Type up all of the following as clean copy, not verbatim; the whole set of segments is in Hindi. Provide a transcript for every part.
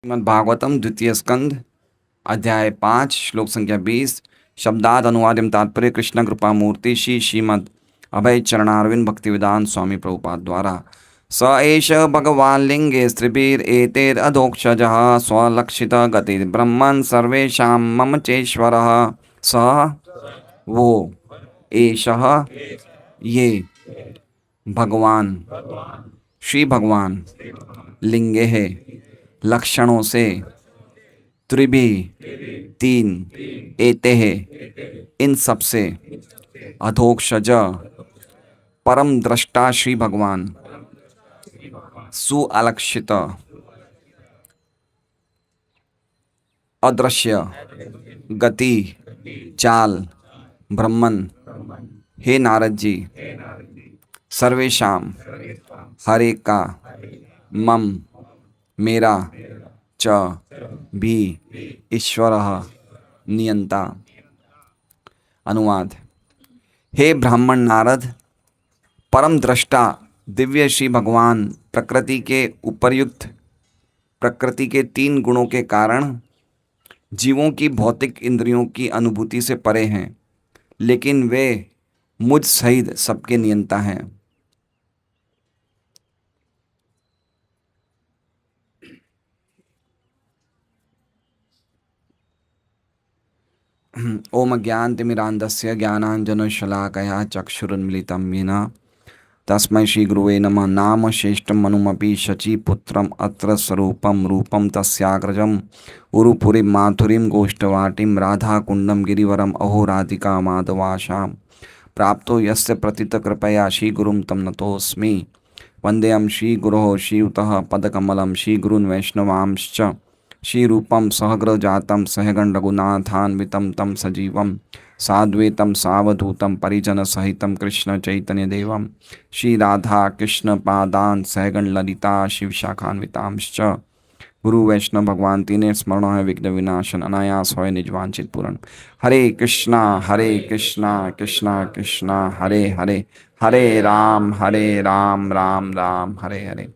श्रीमद् भागवतम द्वितीय स्कंद अध्याय 5 श्लोक संख्या 20 शब्दाद अनुवाद्यम तात्पर्य कृष्ण कृपा मूर्ति श्रीमद् अभय चरणारविंद भक्तिवेदांत स्वामी प्रभुपाद द्वारा स एष भगवान् लिंगे स्त्रिभिर एतेर अधोक्षजः स्वलक्षित गति ब्रह्मन् सर्वेषां मम चेश्वरः स वो एषः ये भगवान श्री भगवान लिंगे है लक्षणों से त्रिभी तीन एते है इन सब से अधोक्षज परम दृष्टा श्री भगवान सुअलक्षित अदृश्य गति चाल ब्रह्मन हे नारद जी सर्वेशाम हर एक का मम मेरा च भी ईश्वर नियंता। अनुवाद। हे ब्राह्मण नारद, परम दृष्टा दिव्य श्री भगवान प्रकृति के उपर्युक्त प्रकृति के तीन गुणों के कारण जीवों की भौतिक इंद्रियों की अनुभूति से परे हैं, लेकिन वे मुझ सहित सबके नियंता हैं। ओम ज्ञानतिमिरान्धस्य ज्ञानाञ्जनशलाकया चक्षुरुन्मिलितं येन तस्मै श्रीगुरुवे नमः। नाम श्रेष्ठं मनुमपि शचीपुत्रम् अत्र स्वरूपं रूपं तस्याग्रजम् उरुपुरीं माथुरीं गोष्ठवाटीं राधाकुण्डं गिरिवरम् अहो राधिका माधवाशां प्राप्तो यस्य प्रतितकृपया श्रीगुरुं तं नतोऽस्मि। वन्देऽहं श्रीगुरोः श्रीयुतः पदकमलं श्रीगुरून् वैष्णवांश्च श्रीरूपं सहग्रजातं सहगण रघुनाथान्वितं तं सजीवं साद्वैतं सावधूतं परिजनसहितं कृष्ण चैतन्यदेवं श्रीराधा कृष्णपादान् सहगण ललिता शिवशाखान्वितांश्च गुरु वैष्णव भगवान तीने स्मरण है विघ्न विनाशन अनायास होय निजवांचित पूर्ण। हरे कृष्णा कृष्णा कृष्णा हरे हरे हरे राम राम राम हरे हरे।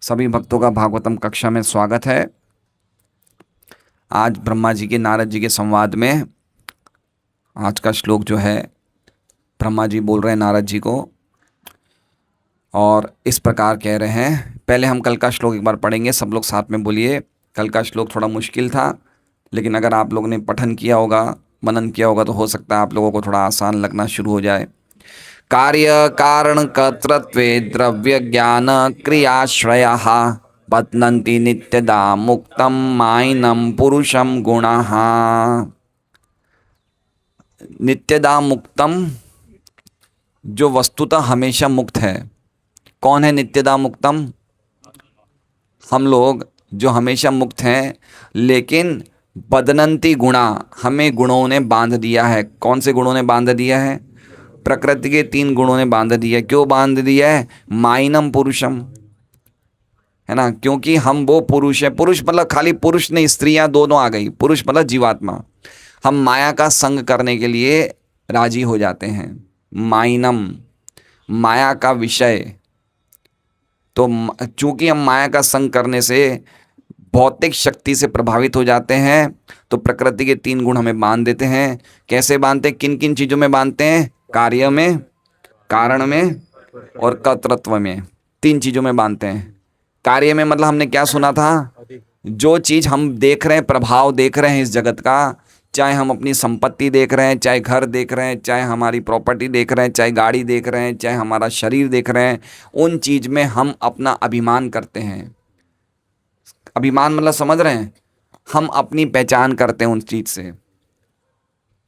सभी भक्तों का भागवतम कक्षा में स्वागत है। आज ब्रह्मा जी के नारद जी के संवाद में आज का श्लोक जो है, ब्रह्मा जी बोल रहे हैं नारद जी को और इस प्रकार कह रहे हैं। पहले हम कल का श्लोक एक बार पढ़ेंगे, सब लोग साथ में बोलिए। कल का श्लोक थोड़ा मुश्किल था, लेकिन अगर आप लोगों ने पठन किया होगा, मनन किया होगा, तो हो सकता है आप लोगों को थोड़ा आसान लगना शुरू हो जाए। कार्य कारण कर्तृत्वे द्रव्य ज्ञान क्रियाश्रयः बध्नन्ति नित्यदा मुक्तं मायनम पुरुषम गुणः। नित्यदा मुक्तम, जो वस्तुतः हमेशा मुक्त है। कौन है नित्यदा मुक्तम? हम लोग जो हमेशा मुक्त हैं, लेकिन बदनंती गुणा, हमें गुणों ने बांध दिया है। कौन से गुणों ने बांध दिया है? प्रकृति के तीन गुणों ने बांध दिया है। क्यों बांध दिया है? माइनम पुरुषम, है ना, क्योंकि हम वो पुरुष है। पुरुष मतलब खाली पुरुष नहीं, स्त्रियां दोनों आ गई। पुरुष मतलब जीवात्मा। हम माया का संग करने के लिए राजी हो जाते हैं। माइनम, माया का विषय। तो चूंकि हम माया का संग करने से भौतिक शक्ति से प्रभावित हो जाते हैं, तो प्रकृति के तीन गुण हमें बांध देते हैं। कैसे बांधते हैं? किन किन चीजों में बांधते हैं? कार्य में, कारण में और कर्तृत्व में। तीन चीजों में बांधते हैं। कार्य में मतलब हमने क्या सुना था? जो चीज हम देख रहे हैं, प्रभाव देख रहे हैं इस जगत का, चाहे हम अपनी संपत्ति देख रहे हैं, चाहे घर देख रहे हैं, चाहे हमारी प्रॉपर्टी देख रहे हैं, चाहे गाड़ी देख रहे हैं, चाहे हमारा शरीर देख रहे हैं, उन चीज में हम अपना अभिमान करते हैं। अभिमान मतलब समझ रहे हैं? हम अपनी पहचान करते हैं उन चीज से।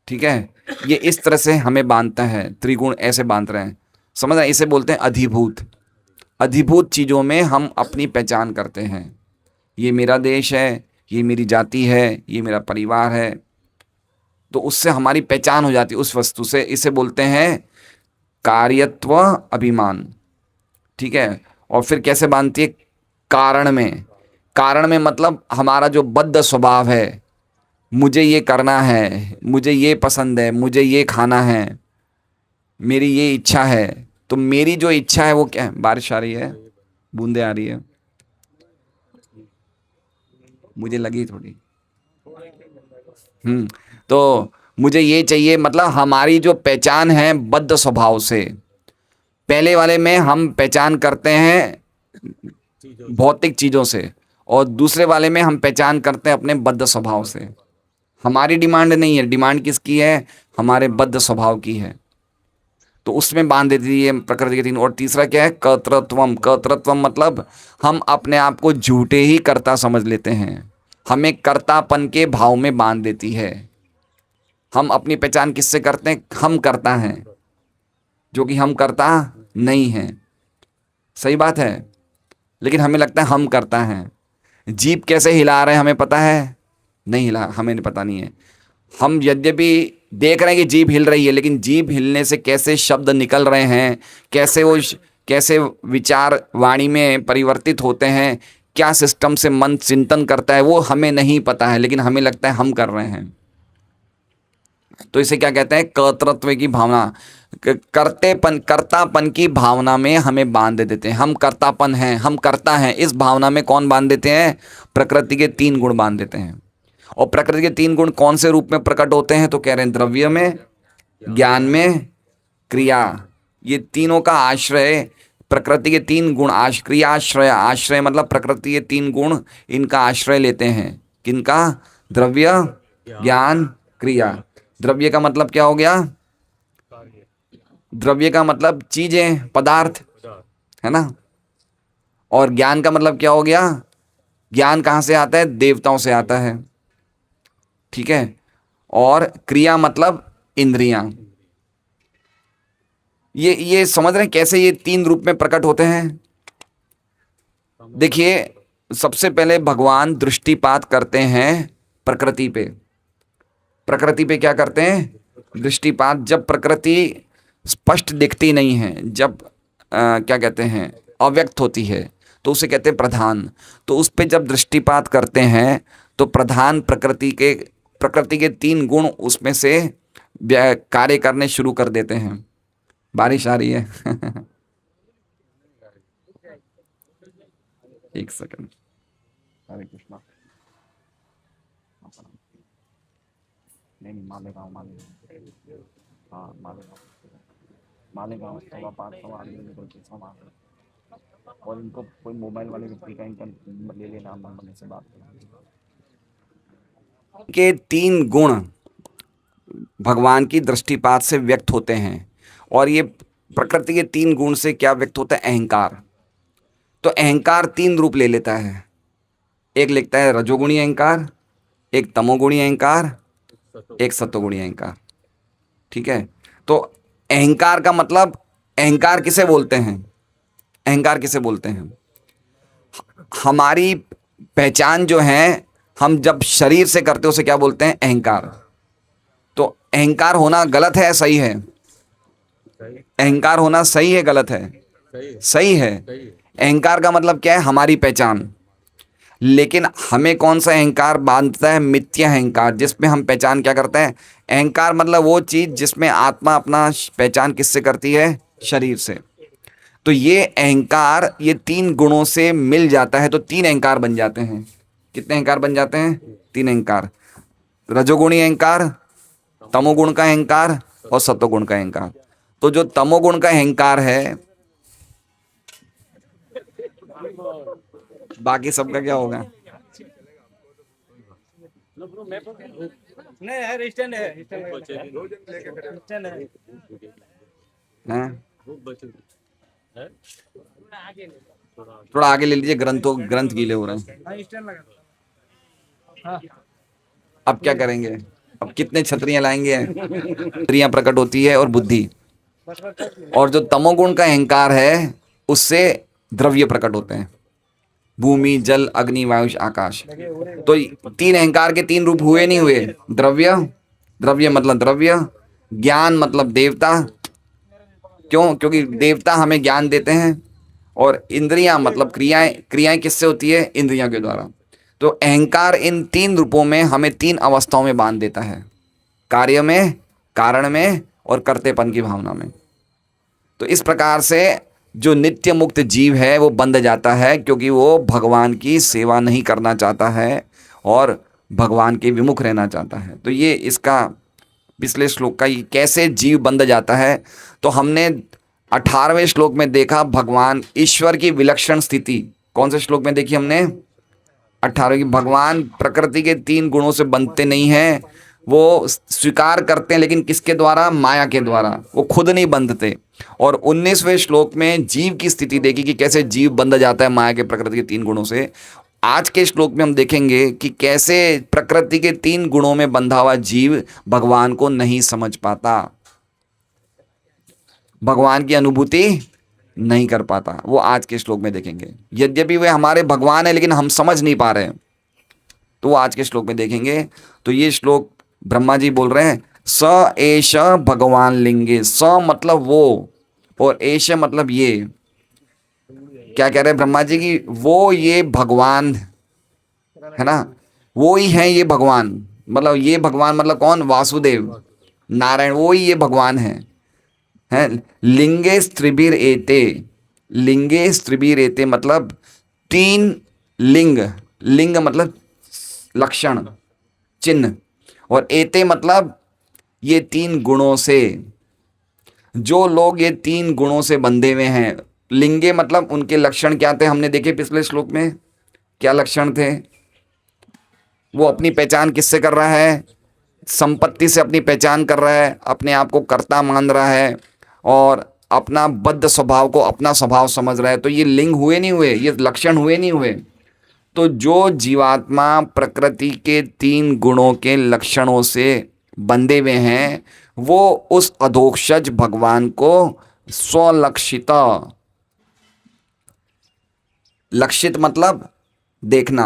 ठीक है, ये इस तरह से हमें बांधता है। त्रिगुण ऐसे बांध रहे हैं, समझ रहे हैं? इसे बोलते हैं अधिभूत। अधिभूत चीजों में हम अपनी पहचान करते हैं। ये मेरा देश है, ये मेरी जाति है, ये मेरा परिवार है, तो उससे हमारी पहचान हो जाती है उस वस्तु से। इसे बोलते हैं कार्यत्व अभिमान। ठीक है, और फिर कैसे बांधती है? कारण में। कारण में मतलब हमारा जो बद्ध स्वभाव है, मुझे ये करना है, मुझे ये पसंद है, मुझे ये खाना है, मेरी ये इच्छा है। तो मेरी जो इच्छा है वो क्या है? बारिश आ रही है, बूंदे आ रही है। मुझे लगी थोड़ी। तो मुझे ये चाहिए, मतलब हमारी जो पहचान है बद्ध स्वभाव से, पहले वाले में हम पहचान करते हैं भौतिक चीज़ों से, और दूसरे वाले में हम पहचान करते हैं अपने बद्ध स्वभाव से। हमारी डिमांड नहीं है, डिमांड किसकी है? हमारे बद्ध स्वभाव की है। तो उसमें बांध देती है प्रकृति के तीन। और तीसरा क्या है? कर्तृत्वम। कर्तृत्वम मतलब हम अपने आप को झूठे ही कर्ता समझ लेते हैं, हमें कर्तापन के भाव में बांध देती है। हम अपनी पहचान किससे करते हैं? हम कर्ता हैं, जो कि हम कर्ता नहीं हैं। सही बात है, लेकिन हमें लगता है हम करता हैं। जीभ कैसे हिला रहे हैं हमें पता है? नहीं हिला, हमें पता नहीं है। हम यद्यपि देख रहे हैं कि जीभ हिल रही है, लेकिन जीभ हिलने से कैसे शब्द निकल रहे हैं, कैसे विचार वाणी में परिवर्तित होते हैं, क्या सिस्टम से मन चिंतन करता है, वो हमें नहीं पता है, लेकिन हमें लगता है हम कर रहे हैं। तो इसे क्या कहते हैं? कर्तृत्व की भावना, कर्तापन की भावना में हमें बांध देते हैं। हम कर्तापन हैं, हम कर्ता हैं, इस भावना में कौन बांध देते हैं? प्रकृति के तीन गुण बांध देते हैं। और प्रकृति के तीन गुण कौन से रूप में प्रकट होते हैं? तो कह रहे हैं द्रव्य में, ज्ञान में, क्रिया। ये तीनों का आश्रय प्रकृति के तीन गुण, क्रियाश्रय। आश्रय मतलब प्रकृति के तीन गुण, इनका आश्रय लेते हैं। किनका? द्रव्य, ज्ञान, क्रिया। द्रव्य का मतलब क्या हो गया? द्रव्य का मतलब चीजें, पदार्थ, है ना। और ज्ञान का मतलब क्या हो गया? ज्ञान कहाँ से आता है? देवताओं से आता है, ठीक है। और क्रिया मतलब इंद्रियां। ये समझ रहे हैं कैसे ये तीन रूप में प्रकट होते हैं? देखिए, सबसे पहले भगवान दृष्टिपात करते हैं प्रकृति पे। प्रकृति पे क्या करते हैं? दृष्टिपात। जब प्रकृति स्पष्ट दिखती नहीं है, जब क्या कहते हैं, अव्यक्त होती है, तो उसे कहते हैं प्रधान। तो उस पे जब दृष्टिपात करते हैं तो प्रधान प्रकृति के तीन गुण उसमें से कार्य करने शुरू कर देते हैं। बारिश आ रही है एक सेकंड। हरे कृष्णा। नहीं, मालेगांव, हाँ मालेगांव 5:15 और इनको कोई मोबाइल वाले व्यक्ति का इनका नंबर ले लेना, नंबर से बात करना। के तीन गुण भगवान की दृष्टिपात से व्यक्त होते हैं। और ये प्रकृति के तीन गुण से क्या व्यक्त होता है? अहंकार। तो अहंकार तीन रूप ले लेता है। एक लिखता है रजोगुणी अहंकार, एक तमोगुणी अहंकार, एक सत्वगुणी अहंकार, ठीक है। तो अहंकार का मतलब, अहंकार किसे बोलते हैं? अहंकार किसे बोलते हैं? हमारी पहचान जो है, हम जब शरीर से करते हैं उसे क्या बोलते हैं? अहंकार। तो अहंकार होना गलत है, सही है? अहंकार होना सही है, गलत है? सही है। अहंकार का मतलब क्या है? हमारी पहचान। लेकिन हमें कौन सा अहंकार बांधता है? मिथ्या अहंकार, जिसमें हम पहचान क्या करते हैं? अहंकार मतलब वो चीज जिसमें आत्मा अपना पहचान किससे करती है? शरीर से। तो ये अहंकार ये तीन गुणों से मिल जाता है तो तीन अहंकार बन जाते हैं। कितने अहंकार बन जाते हैं? तीन अहंकार। रजोगुणी अहंकार, तमोगुण का अहंकार और सत्वगुण का अहंकार। तो जो तमोगुण का अहंकार है, बाकी सबका क्या होगा? थोड़ा आगे ले लीजिए, ग्रंथ गीले हो रहे हैं। अब क्या करेंगे? अब कितने छतरियां लाएंगे? छतरियां प्रकट होती है और बुद्धि। और जो तमोगुण का अहंकार है उससे द्रव्य प्रकट होते हैं, भूमि, जल, अग्नि, वायु, आकाश। तो तीन अहंकार के तीन रूप हुए नहीं हुए? द्रव्य मतलब द्रव्य, ज्ञान मतलब देवता। क्यों? क्योंकि देवता हमें ज्ञान देते हैं। और इंद्रियां मतलब क्रियाएं किससे होती है? इंद्रियों के द्वारा। तो अहंकार इन तीन रूपों में हमें तीन अवस्थाओं में बांध देता है, कार्य में, कारण में और कर्तेपन की भावना में। तो इस प्रकार से जो नित्य मुक्त जीव है वो बंध जाता है, क्योंकि वो भगवान की सेवा नहीं करना चाहता है, और भगवान के विमुख रहना चाहता है। तो ये इसका पिछले श्लोक का ये कैसे जीव बंध जाता है। तो हमने 18वें श्लोक में देखा भगवान ईश्वर की विलक्षण स्थिति। कौन से श्लोक में देखी हमने? 18 की। भगवान प्रकृति के 3 गुणों से बंधते नहीं हैं, वो स्वीकार करते हैं, लेकिन किसके द्वारा? माया के द्वारा। वो खुद नहीं बंधते। और 19वें श्लोक में जीव की स्थिति देखी कि कैसे जीव बंध जाता है माया के प्रकृति के 3 गुणों से। आज के श्लोक में हम देखेंगे कि कैसे प्रकृति के 3 गुणों में बंधा हुआ जीव भगवान को नहीं समझ पाता, भगवान की अनुभूति नहीं कर पाता। वो आज के श्लोक में देखेंगे। यद्यपि वे हमारे भगवान है लेकिन हम समझ नहीं पा रहे हैं, तो वो आज के श्लोक में देखेंगे। तो ये श्लोक ब्रह्मा जी बोल रहे हैं, स एष भगवान लिंगे। स मतलब वो, और एष मतलब ये। क्या कह रहे हैं ब्रह्मा जी की? वो ये भगवान है ना, वो ही है ये भगवान। मतलब ये भगवान मतलब कौन? वासुदेव नारायण, वो ही ये भगवान है। लिंगे स्त्रिभिर एते। लिंगे स्त्रिभिर एते मतलब 3 लिंग। लिंग मतलब लक्षण, चिन्ह, और एते मतलब ये 3 गुणों से। जो लोग ये 3 गुणों से बंधे हुए हैं, लिंगे मतलब उनके लक्षण क्या थे? हमने देखे पिछले श्लोक में क्या लक्षण थे। वो अपनी पहचान किससे कर रहा है? संपत्ति से अपनी पहचान कर रहा है, अपने आप को कर्ता मान रहा है, और अपना बद्ध स्वभाव को अपना स्वभाव समझ रहा है। तो ये लिंग हुए नहीं हुए? ये लक्षण हुए नहीं हुए? तो जो जीवात्मा प्रकृति के 3 गुणों के लक्षणों से बंधे हुए हैं, वो उस अधोक्षज भगवान को स्वलक्षित, लक्षित मतलब देखना,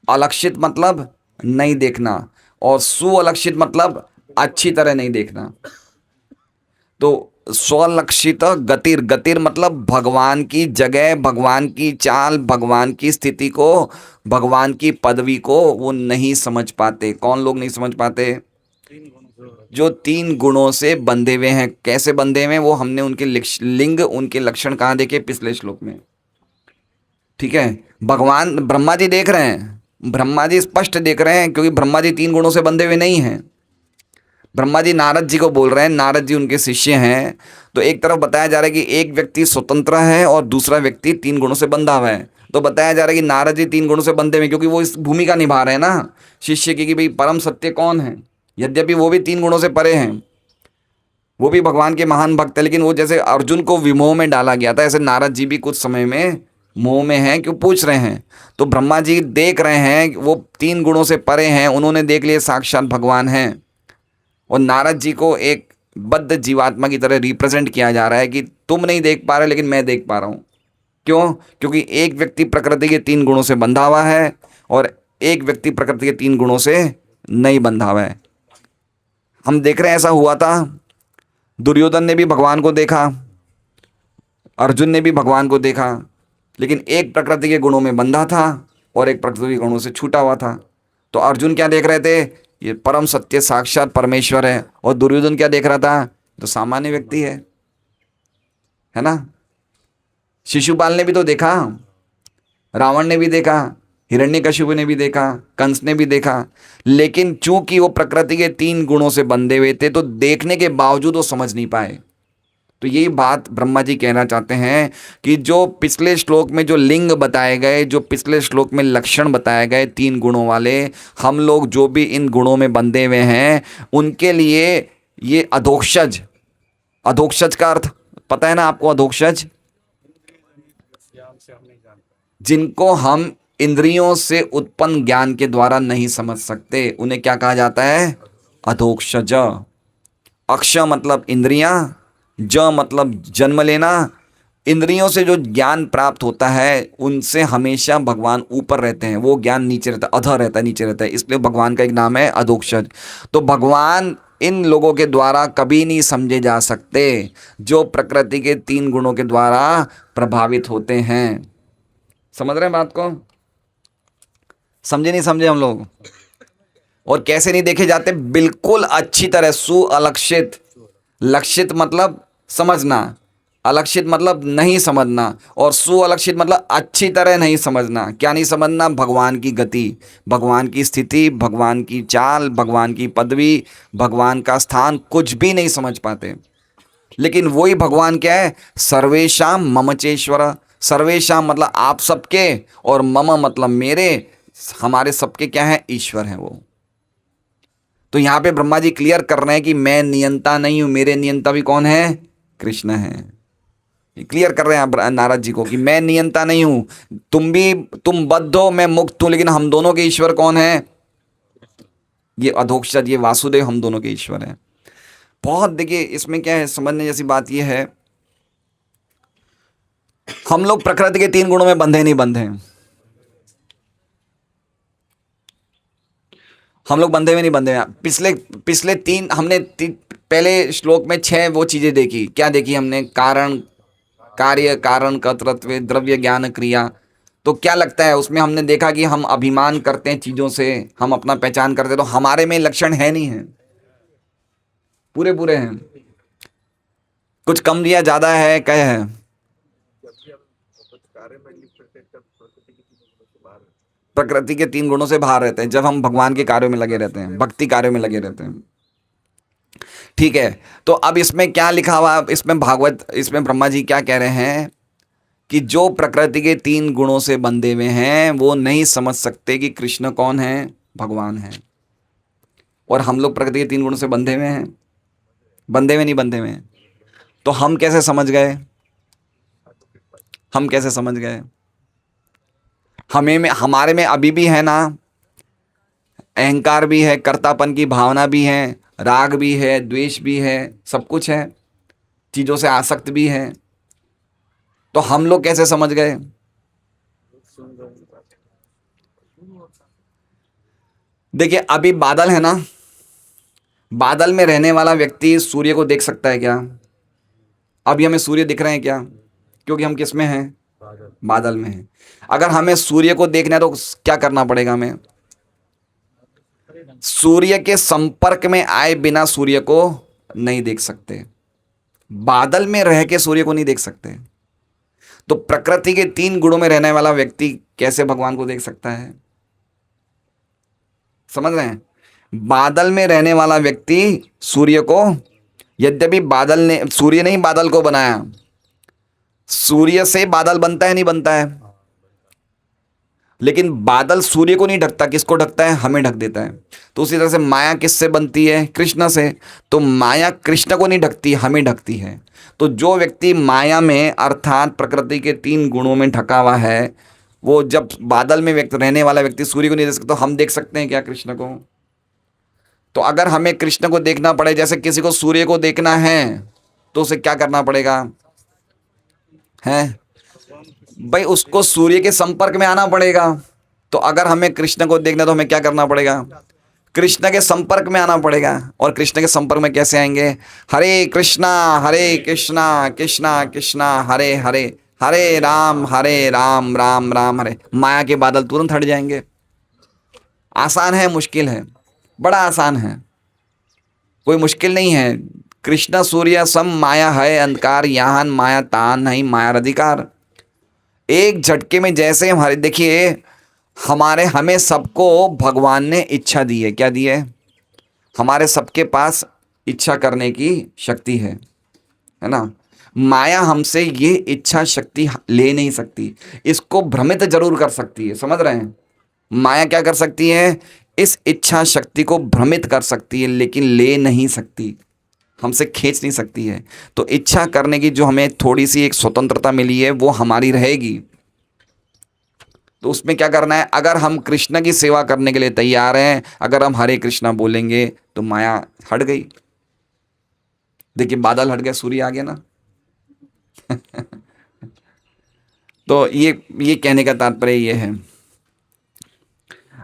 अलक्षित मतलब नहीं देखना, और सुअलक्षित मतलब अच्छी तरह नहीं देखना। तो स्वलक्षित गतिर, गतिर मतलब भगवान की जगह, भगवान की चाल, भगवान की स्थिति को, भगवान की पदवी को वो नहीं समझ पाते। कौन लोग नहीं समझ पाते? जो 3 गुणों से बंधे हुए हैं। कैसे बंधे हुए हैं? वो हमने उनके लिंग, उनके लक्षण कहाँ देखे? पिछले श्लोक में। ठीक है, भगवान ब्रह्मा जी देख रहे हैं, ब्रह्मा जी स्पष्ट देख रहे हैं, क्योंकि ब्रह्मा जी 3 गुणों से बंधे हुए नहीं हैं। ब्रह्मा जी नारद जी को बोल रहे हैं, नारद जी उनके शिष्य हैं। तो एक तरफ बताया जा रहा है कि एक व्यक्ति स्वतंत्र है और दूसरा व्यक्ति 3 गुणों से बंधा हुआ है। तो बताया जा रहा है कि नारद जी 3 गुणों से बंधे हुए, क्योंकि वो इस भूमिका निभा रहे हैं ना शिष्य की, कि भाई परम सत्य कौन है। यद्यपि वो भी 3 गुणों से परे हैं, वो भी भगवान के महान भक्त है, लेकिन वो जैसे अर्जुन को विमोह में डाला गया था, ऐसे नारद जी भी कुछ समय में मोह में हैं। क्यों पूछ रहे हैं? तो ब्रह्मा जी देख रहे हैं वो 3 गुणों से परे हैं, उन्होंने देख लिए साक्षात भगवान हैं। और नारद जी को एक बद्ध जीवात्मा की तरह रिप्रेजेंट किया जा रहा है कि तुम नहीं देख पा रहे लेकिन मैं देख पा रहा हूँ। क्यों? क्योंकि एक व्यक्ति प्रकृति के 3 गुणों से बंधा हुआ है और एक व्यक्ति प्रकृति के 3 गुणों से नहीं बंधा हुआ है। हम देख रहे हैं ऐसा हुआ था। दुर्योधन ने भी भगवान को देखा, अर्जुन ने भी भगवान को देखा, लेकिन एक प्रकृति के गुणों में बंधा था और एक प्रकृति के गुणों से छूटा हुआ था। तो अर्जुन क्या देख रहे थे? ये परम सत्य साक्षात परमेश्वर है। और दुर्योधन क्या देख रहा था? तो सामान्य व्यक्ति है ना। शिशुपाल ने भी तो देखा, रावण ने भी देखा, हिरण्यकशिपु ने भी देखा, कंस ने भी देखा, लेकिन चूंकि वो प्रकृति के 3 गुणों से बंधे हुए थे तो देखने के बावजूद वो समझ नहीं पाए। तो यही बात ब्रह्मा जी कहना चाहते हैं कि जो पिछले श्लोक में जो लिंग बताए गए, जो पिछले श्लोक में लक्षण बताए गए 3 गुणों वाले, हम लोग जो भी इन गुणों में बंधे हुए हैं उनके लिए ये अधोक्षज, अधोक्षज का अर्थ पता है ना आपको? अधोक्षज जिनको हम इंद्रियों से उत्पन्न ज्ञान के द्वारा नहीं समझ सकते, उन्हें क्या कहा जाता है? अधोक्षज। अक्ष मतलब इंद्रियां, ज मतलब जन्म लेना। इंद्रियों से जो ज्ञान प्राप्त होता है उनसे हमेशा भगवान ऊपर रहते हैं, वो ज्ञान नीचे रहता है, अधर रहता है, नीचे रहता है, इसलिए भगवान का एक नाम है अधोक्षज। तो भगवान इन लोगों के द्वारा कभी नहीं समझे जा सकते जो प्रकृति के 3 गुणों के द्वारा प्रभावित होते हैं। समझ रहे हैं बात को? समझे नहीं समझे हम लोग? और कैसे नहीं देखे जाते? बिल्कुल अच्छी तरह, सुअलक्षित। लक्षित मतलब समझना, अलक्षित मतलब नहीं समझना, और सुअलक्षित मतलब अच्छी तरह नहीं समझना। क्या नहीं समझना? भगवान की गति, भगवान की स्थिति, भगवान की चाल, भगवान की पदवी, भगवान का स्थान, कुछ भी नहीं समझ पाते। लेकिन वही भगवान क्या है? सर्वेशाम ममचेश्वर। सर्वेशाम मतलब आप सबके, और मम मतलब मेरे, हमारे सबके क्या है? ईश्वर हैं वो। तो यहां पे ब्रह्मा जी क्लियर कर रहे हैं कि मैं नियंता नहीं हूं, मेरे नियंता भी कौन है? कृष्ण है। क्लियर कर रहे हैं नारद जी को कि मैं नियंता नहीं हूं, तुम बद्ध हो, मैं मुक्त हूं, लेकिन हम दोनों के ईश्वर कौन है? ये अधोक्षज, ये वासुदेव हम दोनों के ईश्वर हैं। बहुत देखिए इसमें क्या है, समझने जैसी बात यह है, हम लोग प्रकृति के 3 गुणों में बंधे नहीं बंधे हैं। हम लोग बंधे में नहीं बंधे हैं। पिछले पिछले तीन हमने पहले श्लोक में 6 वो चीजें देखी। क्या देखी हमने? कारण, कार्य, कारण कर्तृत्व, द्रव्य, ज्ञान, क्रिया। तो क्या लगता है उसमें? हमने देखा कि हम अभिमान करते हैं चीजों से, हम अपना पहचान करते हैं, तो हमारे में लक्षण है नहीं है? पूरे पूरे हैं। कुछ कम या ज्यादा है, क्या है? प्रकृति के 3 गुणों से बाहर रहते हैं जब हम भगवान के कार्यों में लगे रहते हैं, भक्ति कार्यों में लगे रहते हैं। ठीक है, तो अब इसमें क्या लिखा हुआ? इसमें भागवत, इसमें ब्रह्मा जी क्या कह रहे हैं कि जो प्रकृति के 3 गुणों से बंधे हुए हैं वो नहीं समझ सकते कि कृष्ण कौन है? भगवान है। और हम लोग प्रकृति के 3 गुणों से बंधे हुए हैं? बंधे हुए नहीं बंधे हुए हैं? तो हम कैसे समझ गए? हम कैसे समझ गए? हमारे में अभी भी है ना, अहंकार भी है, कर्तापन की भावना भी है, राग भी है, द्वेष भी है, सब कुछ है, चीजों से आसक्त भी है। तो हम लोग कैसे समझ गए? देखिए अभी बादल है ना, बादल में रहने वाला व्यक्ति सूर्य को देख सकता है क्या? अभी हमें सूर्य दिख रहे हैं क्या? क्योंकि हम किस में हैं? बादल में हैं। अगर हमें सूर्य को देखना है तो क्या करना पड़ेगा हमें? सूर्य के संपर्क में आए बिना सूर्य को नहीं देख सकते। बादल में रह के सूर्य को नहीं देख सकते। तो प्रकृति के 3 गुणों में रहने वाला व्यक्ति कैसे भगवान को देख सकता है? समझ रहे हैं? बादल में रहने वाला व्यक्ति सूर्य को, यद्यपि बादल ने, सूर्य ने ही बादल को बनाया, सूर्य से बादल बनता है नहीं बनता है? लेकिन बादल सूर्य को नहीं ढकता, किसको ढकता है? हमें ढक देता है। तो उसी तरह से माया किससे बनती है? कृष्ण से। तो माया कृष्ण को नहीं ढकती, हमें ढकती है। तो जो व्यक्ति माया में अर्थात प्रकृति के 3 गुणों में ढका हुआ है, वो जब बादल में व्यक्ति रहने वाला व्यक्ति सूर्य को नहीं देख सकता, तो हम देख सकते हैं क्या कृष्ण को? तो अगर हमें कृष्ण को देखना पड़े, जैसे किसी को सूर्य को देखना है, तो उसे क्या करना पड़ेगा? है भाई, उसको सूर्य के संपर्क में आना पड़ेगा। तो अगर हमें कृष्ण को देखना, तो हमें क्या करना पड़ेगा? कृष्ण के संपर्क में आना पड़ेगा। और कृष्ण के संपर्क में कैसे आएंगे? हरे कृष्णा कृष्णा कृष्णा हरे हरे, हरे राम राम राम हरे। माया के बादल तुरंत हट जाएंगे। आसान है, मुश्किल है? बड़ा आसान है, कोई मुश्किल नहीं है। कृष्ण सूर्य सम माया है अंधकार, यहाँ माया तान नहीं माया अधिकार। एक झटके में जैसे हमारे, देखिए हमें सबको भगवान ने इच्छा दी है। क्या दी है? हमारे सबके पास इच्छा करने की शक्ति है ना? माया हमसे ये इच्छा शक्ति ले नहीं सकती, इसको भ्रमित जरूर कर सकती है। समझ रहे हैं? माया क्या कर सकती है? इस इच्छा शक्ति को भ्रमित कर सकती है, लेकिन ले नहीं सकती, हमसे खींच नहीं सकती है। तो इच्छा करने की जो हमें थोड़ी सी एक स्वतंत्रता मिली है, वो हमारी रहेगी। तो उसमें क्या करना है? अगर हम कृष्ण की सेवा करने के लिए तैयार हैं, अगर हम हरे कृष्णा बोलेंगे, तो माया हट गई। देखिए बादल हट गए, सूर्य आ गया ना। तो ये कहने का तात्पर्य ये है।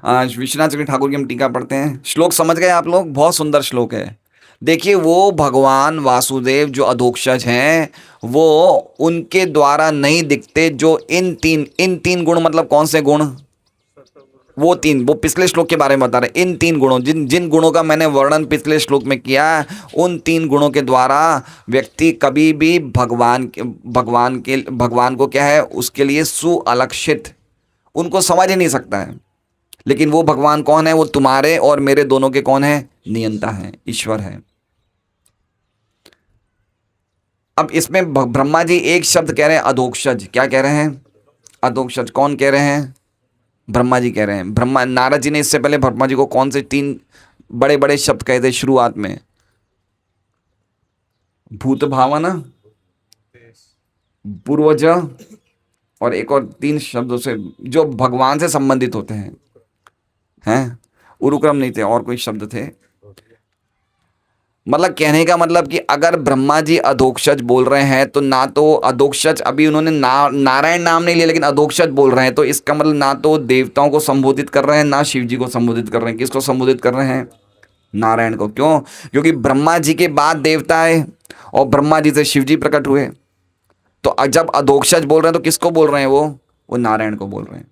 आज विश्वनाथ चक्रवर्ती ठाकुर की हम टीका पढ़ते हैं। श्लोक समझ गए आप लोग? बहुत सुंदर श्लोक है। देखिए वो भगवान वासुदेव जो अधोक्षज हैं, वो उनके द्वारा नहीं दिखते, जो इन तीन गुण, मतलब कौन से गुण? वो पिछले श्लोक के बारे में बता रहे। इन 3 गुणों, जिन जिन गुणों का मैंने वर्णन पिछले श्लोक में किया, उन 3 गुणों के द्वारा व्यक्ति कभी भी भगवान को क्या है, उसके लिए सुअलक्षित, उनको समझ ही नहीं सकता है। लेकिन वो भगवान कौन है? वो तुम्हारे और मेरे दोनों के कौन है? नियंता है, ईश्वर है। अब इसमें ब्रह्मा जी एक शब्द कह रहे हैं, अधोक्षज। क्या कह रहे हैं? अधोक्षज। कौन कह रहे हैं? ब्रह्मा जी कह रहे हैं। ब्रह्मा, नारद जी ने इससे पहले ब्रह्मा जी को कौन से 3 बड़े बड़े शब्द कहे थे शुरुआत में? भूत भावना, पूर्वज, और एक और 3 शब्दों से जो भगवान से संबंधित होते हैं। उरुक्रम नहीं थे, और कोई शब्द थे। मतलब कहने का मतलब कि अगर ब्रह्मा जी अधोक्षज बोल रहे हैं, तो ना तो अधोक्षज, अभी उन्होंने नारायण नाम नहीं लिया, लेकिन अधोक्षज बोल रहे हैं, तो इसका मतलब ना तो देवताओं को संबोधित कर रहे हैं, ना शिव जी को संबोधित कर रहे हैं। किसको संबोधित कर रहे हैं? नारायण को। क्यों? क्योंकि ब्रह्मा जी के बाद देवता है और ब्रह्मा जी से शिव जी प्रकट हुए। तो जब अधोक्षज बोल रहे हैं तो किसको बोल रहे हैं? वो नारायण को बोल रहे हैं,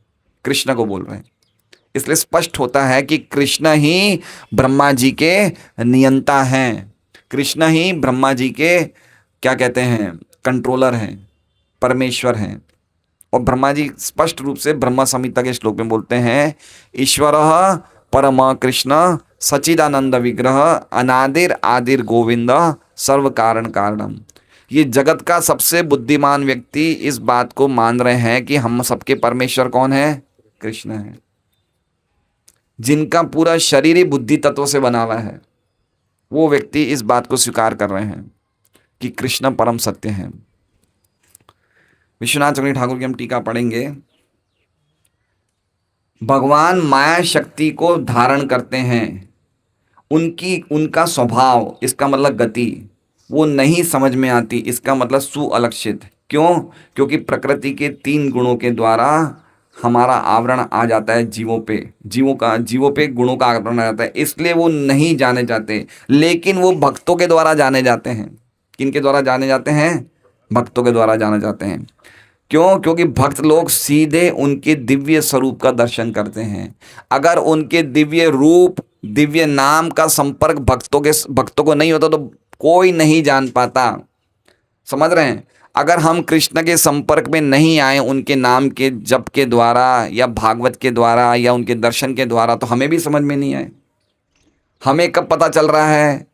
कृष्ण को बोल रहे हैं। इसलिए स्पष्ट होता है कि कृष्ण ही ब्रह्मा जी के नियंता हैं, कृष्ण ही ब्रह्मा जी के क्या कहते हैं, कंट्रोलर हैं, परमेश्वर हैं। और ब्रह्मा जी स्पष्ट रूप से ब्रह्मा संहिता के श्लोक में बोलते हैं, ईश्वरः परम कृष्ण सच्चिदानंद विग्रह अनादिर आदिर गोविंद सर्व कारण कारणम। ये जगत का सबसे बुद्धिमान व्यक्ति इस बात को मान रहे हैं कि हम सबके परमेश्वर कौन है? कृष्ण है। जिनका पूरा शरीर ही बुद्धि तत्व से बना हुआ है, वो व्यक्ति इस बात को स्वीकार कर रहे हैं कि कृष्ण परम सत्य हैं। विश्वनाथ चक्रवर्ती ठाकुर की हम टीका पढ़ेंगे। भगवान माया शक्ति को धारण करते हैं, उनका स्वभाव, इसका मतलब गति, वो नहीं समझ में आती, इसका मतलब सुअलक्षित। क्यों? क्योंकि प्रकृति के 3 गुणों के द्वारा हमारा आवरण आ जाता है जीवों पे गुणों का आवरण आ जाता है, इसलिए वो नहीं जाने जाते। लेकिन वो भक्तों के द्वारा जाने जाते हैं। किनके द्वारा जाने जाते हैं? भक्तों के द्वारा जाने जाते हैं। क्यों? क्योंकि भक्त लोग सीधे उनके दिव्य स्वरूप का दर्शन करते हैं। अगर उनके दिव्य रूप, दिव्य नाम का संपर्क भक्तों को नहीं होता तो कोई नहीं जान पाता। समझ रहे हैं? अगर हम कृष्ण के संपर्क में नहीं आए उनके नाम के जप के द्वारा या भागवत के द्वारा या उनके दर्शन के द्वारा, तो हमें भी समझ में नहीं आए। हमें कब पता चल रहा है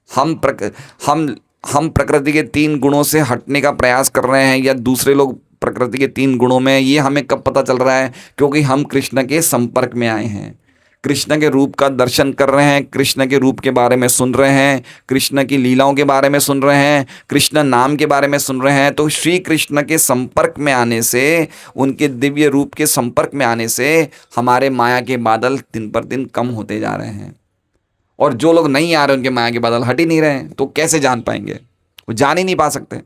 हम प्रकृति के 3 गुणों से हटने का प्रयास कर रहे हैं या दूसरे लोग प्रकृति के 3 गुणों में, ये हमें कब पता चल रहा है? क्योंकि हम कृष्ण के संपर्क में आए हैं, कृष्ण के रूप का दर्शन कर रहे हैं, कृष्ण के रूप के बारे में सुन रहे हैं, कृष्ण की लीलाओं के बारे में सुन रहे हैं, कृष्ण नाम के बारे में सुन रहे हैं। तो श्री कृष्ण के संपर्क में आने से, उनके दिव्य रूप के संपर्क में आने से हमारे माया के बादल दिन पर दिन कम होते जा रहे हैं। और जो लोग नहीं आ रहे, उनके माया के बादल हट ही नहीं रहे हैं, तो कैसे जान पाएंगे? वो जान ही नहीं पा सकते।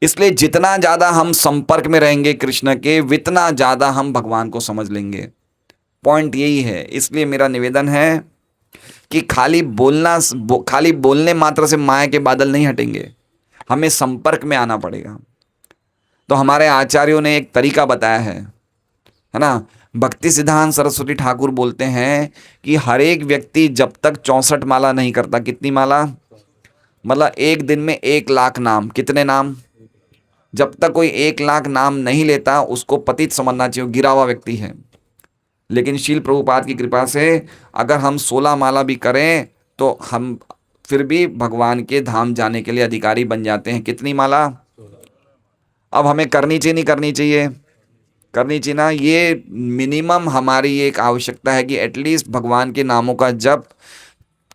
इसलिए जितना ज़्यादा हम संपर्क में रहेंगे कृष्ण के, उतना ज़्यादा हम भगवान को समझ लेंगे। पॉइंट यही है। इसलिए मेरा निवेदन है कि खाली बोलने मात्र से माया के बादल नहीं हटेंगे, हमें संपर्क में आना पड़ेगा। तो हमारे आचार्यों ने एक तरीका बताया है ना। भक्ति सिद्धांत सरस्वती ठाकुर बोलते हैं कि हर एक व्यक्ति जब तक 64 माला नहीं करता, कितनी माला? मतलब एक दिन में 1 लाख नाम। कितने नाम? जब तक कोई 1 लाख नाम नहीं लेता, उसको पतित समझना चाहिए, गिरा हुआ व्यक्ति है। लेकिन शील प्रभुपाद की कृपा से अगर हम 16 माला भी करें तो हम फिर भी भगवान के धाम जाने के लिए अधिकारी बन जाते हैं। कितनी माला? अब हमें करनी चाहिए नहीं करनी चाहिए? करनी चाहिए ना। ये मिनिमम हमारी एक आवश्यकता है कि एटलीस्ट भगवान के नामों का जप।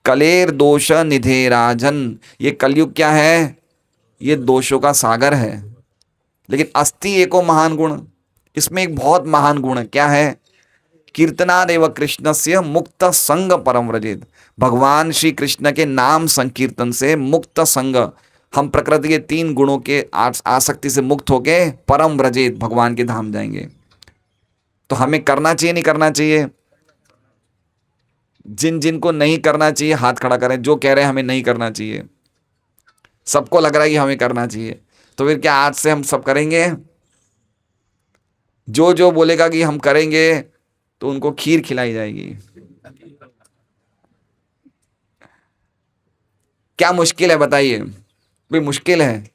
कलेर दोष निधे राजन, ये कलयुग क्या है? ये दोषों का सागर है। लेकिन अस्ति एको महान गुण, इसमें एक बहुत महान गुण है। क्या है? कीर्तनादेव कृष्णस्य मुक्त संग परम व्रजेत। भगवान श्री कृष्ण के नाम संकीर्तन से मुक्त संग, हम प्रकृति के 3 गुणों के आसक्ति से मुक्त होके परम व्रजेत, भगवान के धाम जाएंगे। तो हमें करना चाहिए नहीं करना चाहिए? जिनको नहीं करना चाहिए हाथ खड़ा करें। जो कह रहे हैं हमें नहीं करना चाहिए, सबको लग रहा है कि हमें करना चाहिए, तो फिर क्या आज से हम सब करेंगे? जो बोलेगा कि हम करेंगे, तो उनको खीर खिलाई जाएगी। क्या मुश्किल है बताइए? कोई मुश्किल है?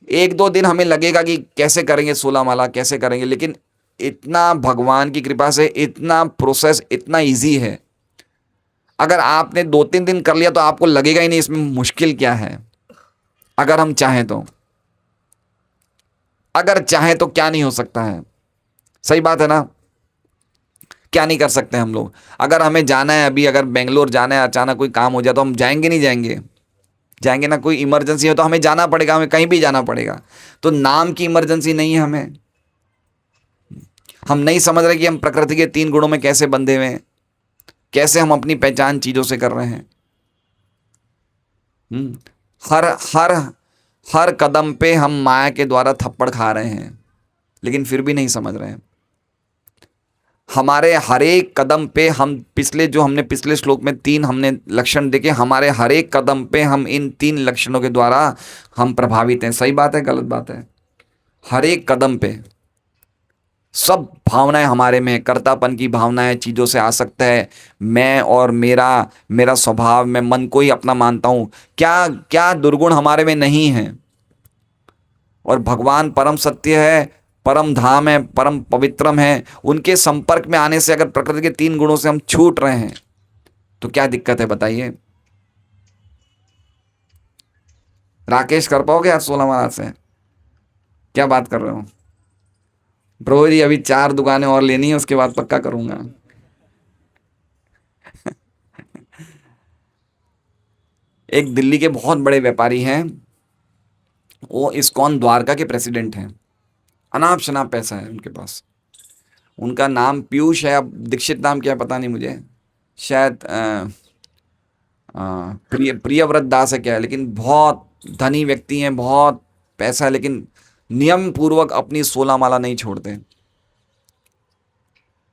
एक दो दिन हमें लगेगा कि कैसे करेंगे 16 माला, कैसे करेंगे, लेकिन इतना भगवान की कृपा से इतना प्रोसेस इतना इजी है। अगर आपने 2-3 दिन कर लिया तो आपको लगेगा ही नहीं इसमें मुश्किल क्या है। अगर हम चाहें तो, अगर चाहें तो क्या नहीं हो सकता है। सही बात है ना? क्या नहीं कर सकते हम लोग? अगर हमें जाना है, अभी अगर बेंगलोर जाना है, अचानक कोई काम हो जाए तो हम जाएंगे नहीं जाएंगे? जाएंगे ना। कोई इमरजेंसी हो तो हमें जाना पड़ेगा, हमें कहीं भी जाना पड़ेगा। तो नाम की इमरजेंसी नहीं है हमें। हम नहीं समझ रहे कि हम प्रकृति के 3 गुणों में कैसे बंधे हुए हैं, कैसे हम अपनी पहचान चीजों से कर रहे हैं। हर हर हर कदम पे हम माया के द्वारा थप्पड़ खा रहे हैं, लेकिन फिर भी नहीं समझ रहे हैं। हमारे हर एक कदम पे हम हमने पिछले श्लोक में 3 हमने लक्षण देखे, हमारे हर एक कदम पे हम इन 3 लक्षणों के द्वारा हम प्रभावित हैं। सही बात है, गलत बात है? हर एक कदम पे सब भावनाएं हमारे में, कर्तापन की भावनाएं, चीज़ों से आसक्त है, मैं और मेरा स्वभाव, मैं मन को ही अपना मानता हूँ। क्या क्या दुर्गुण हमारे में नहीं है? और भगवान परम सत्य है, परम धाम है, परम पवित्रम है। उनके संपर्क में आने से अगर प्रकृति के 3 गुणों से हम छूट रहे हैं तो क्या दिक्कत है बताइए? राकेश कर पाओगे आज 16 माला से? क्या बात कर रहे हो? प्रभु जी अभी 4 दुकानें और लेनी है, उसके बाद पक्का करूंगा। एक दिल्ली के बहुत बड़े व्यापारी हैं, वो इस्कॉन द्वारका के प्रेसिडेंट हैं। अनाप शनाप पैसा है उनके पास। उनका नाम पीयूष है, अब दीक्षित नाम क्या है पता नहीं मुझे, शायद प्रियव्रत दास है क्या है, लेकिन बहुत धनी व्यक्ति हैं, बहुत पैसा है, लेकिन नियम पूर्वक अपनी 16 माला नहीं छोड़ते।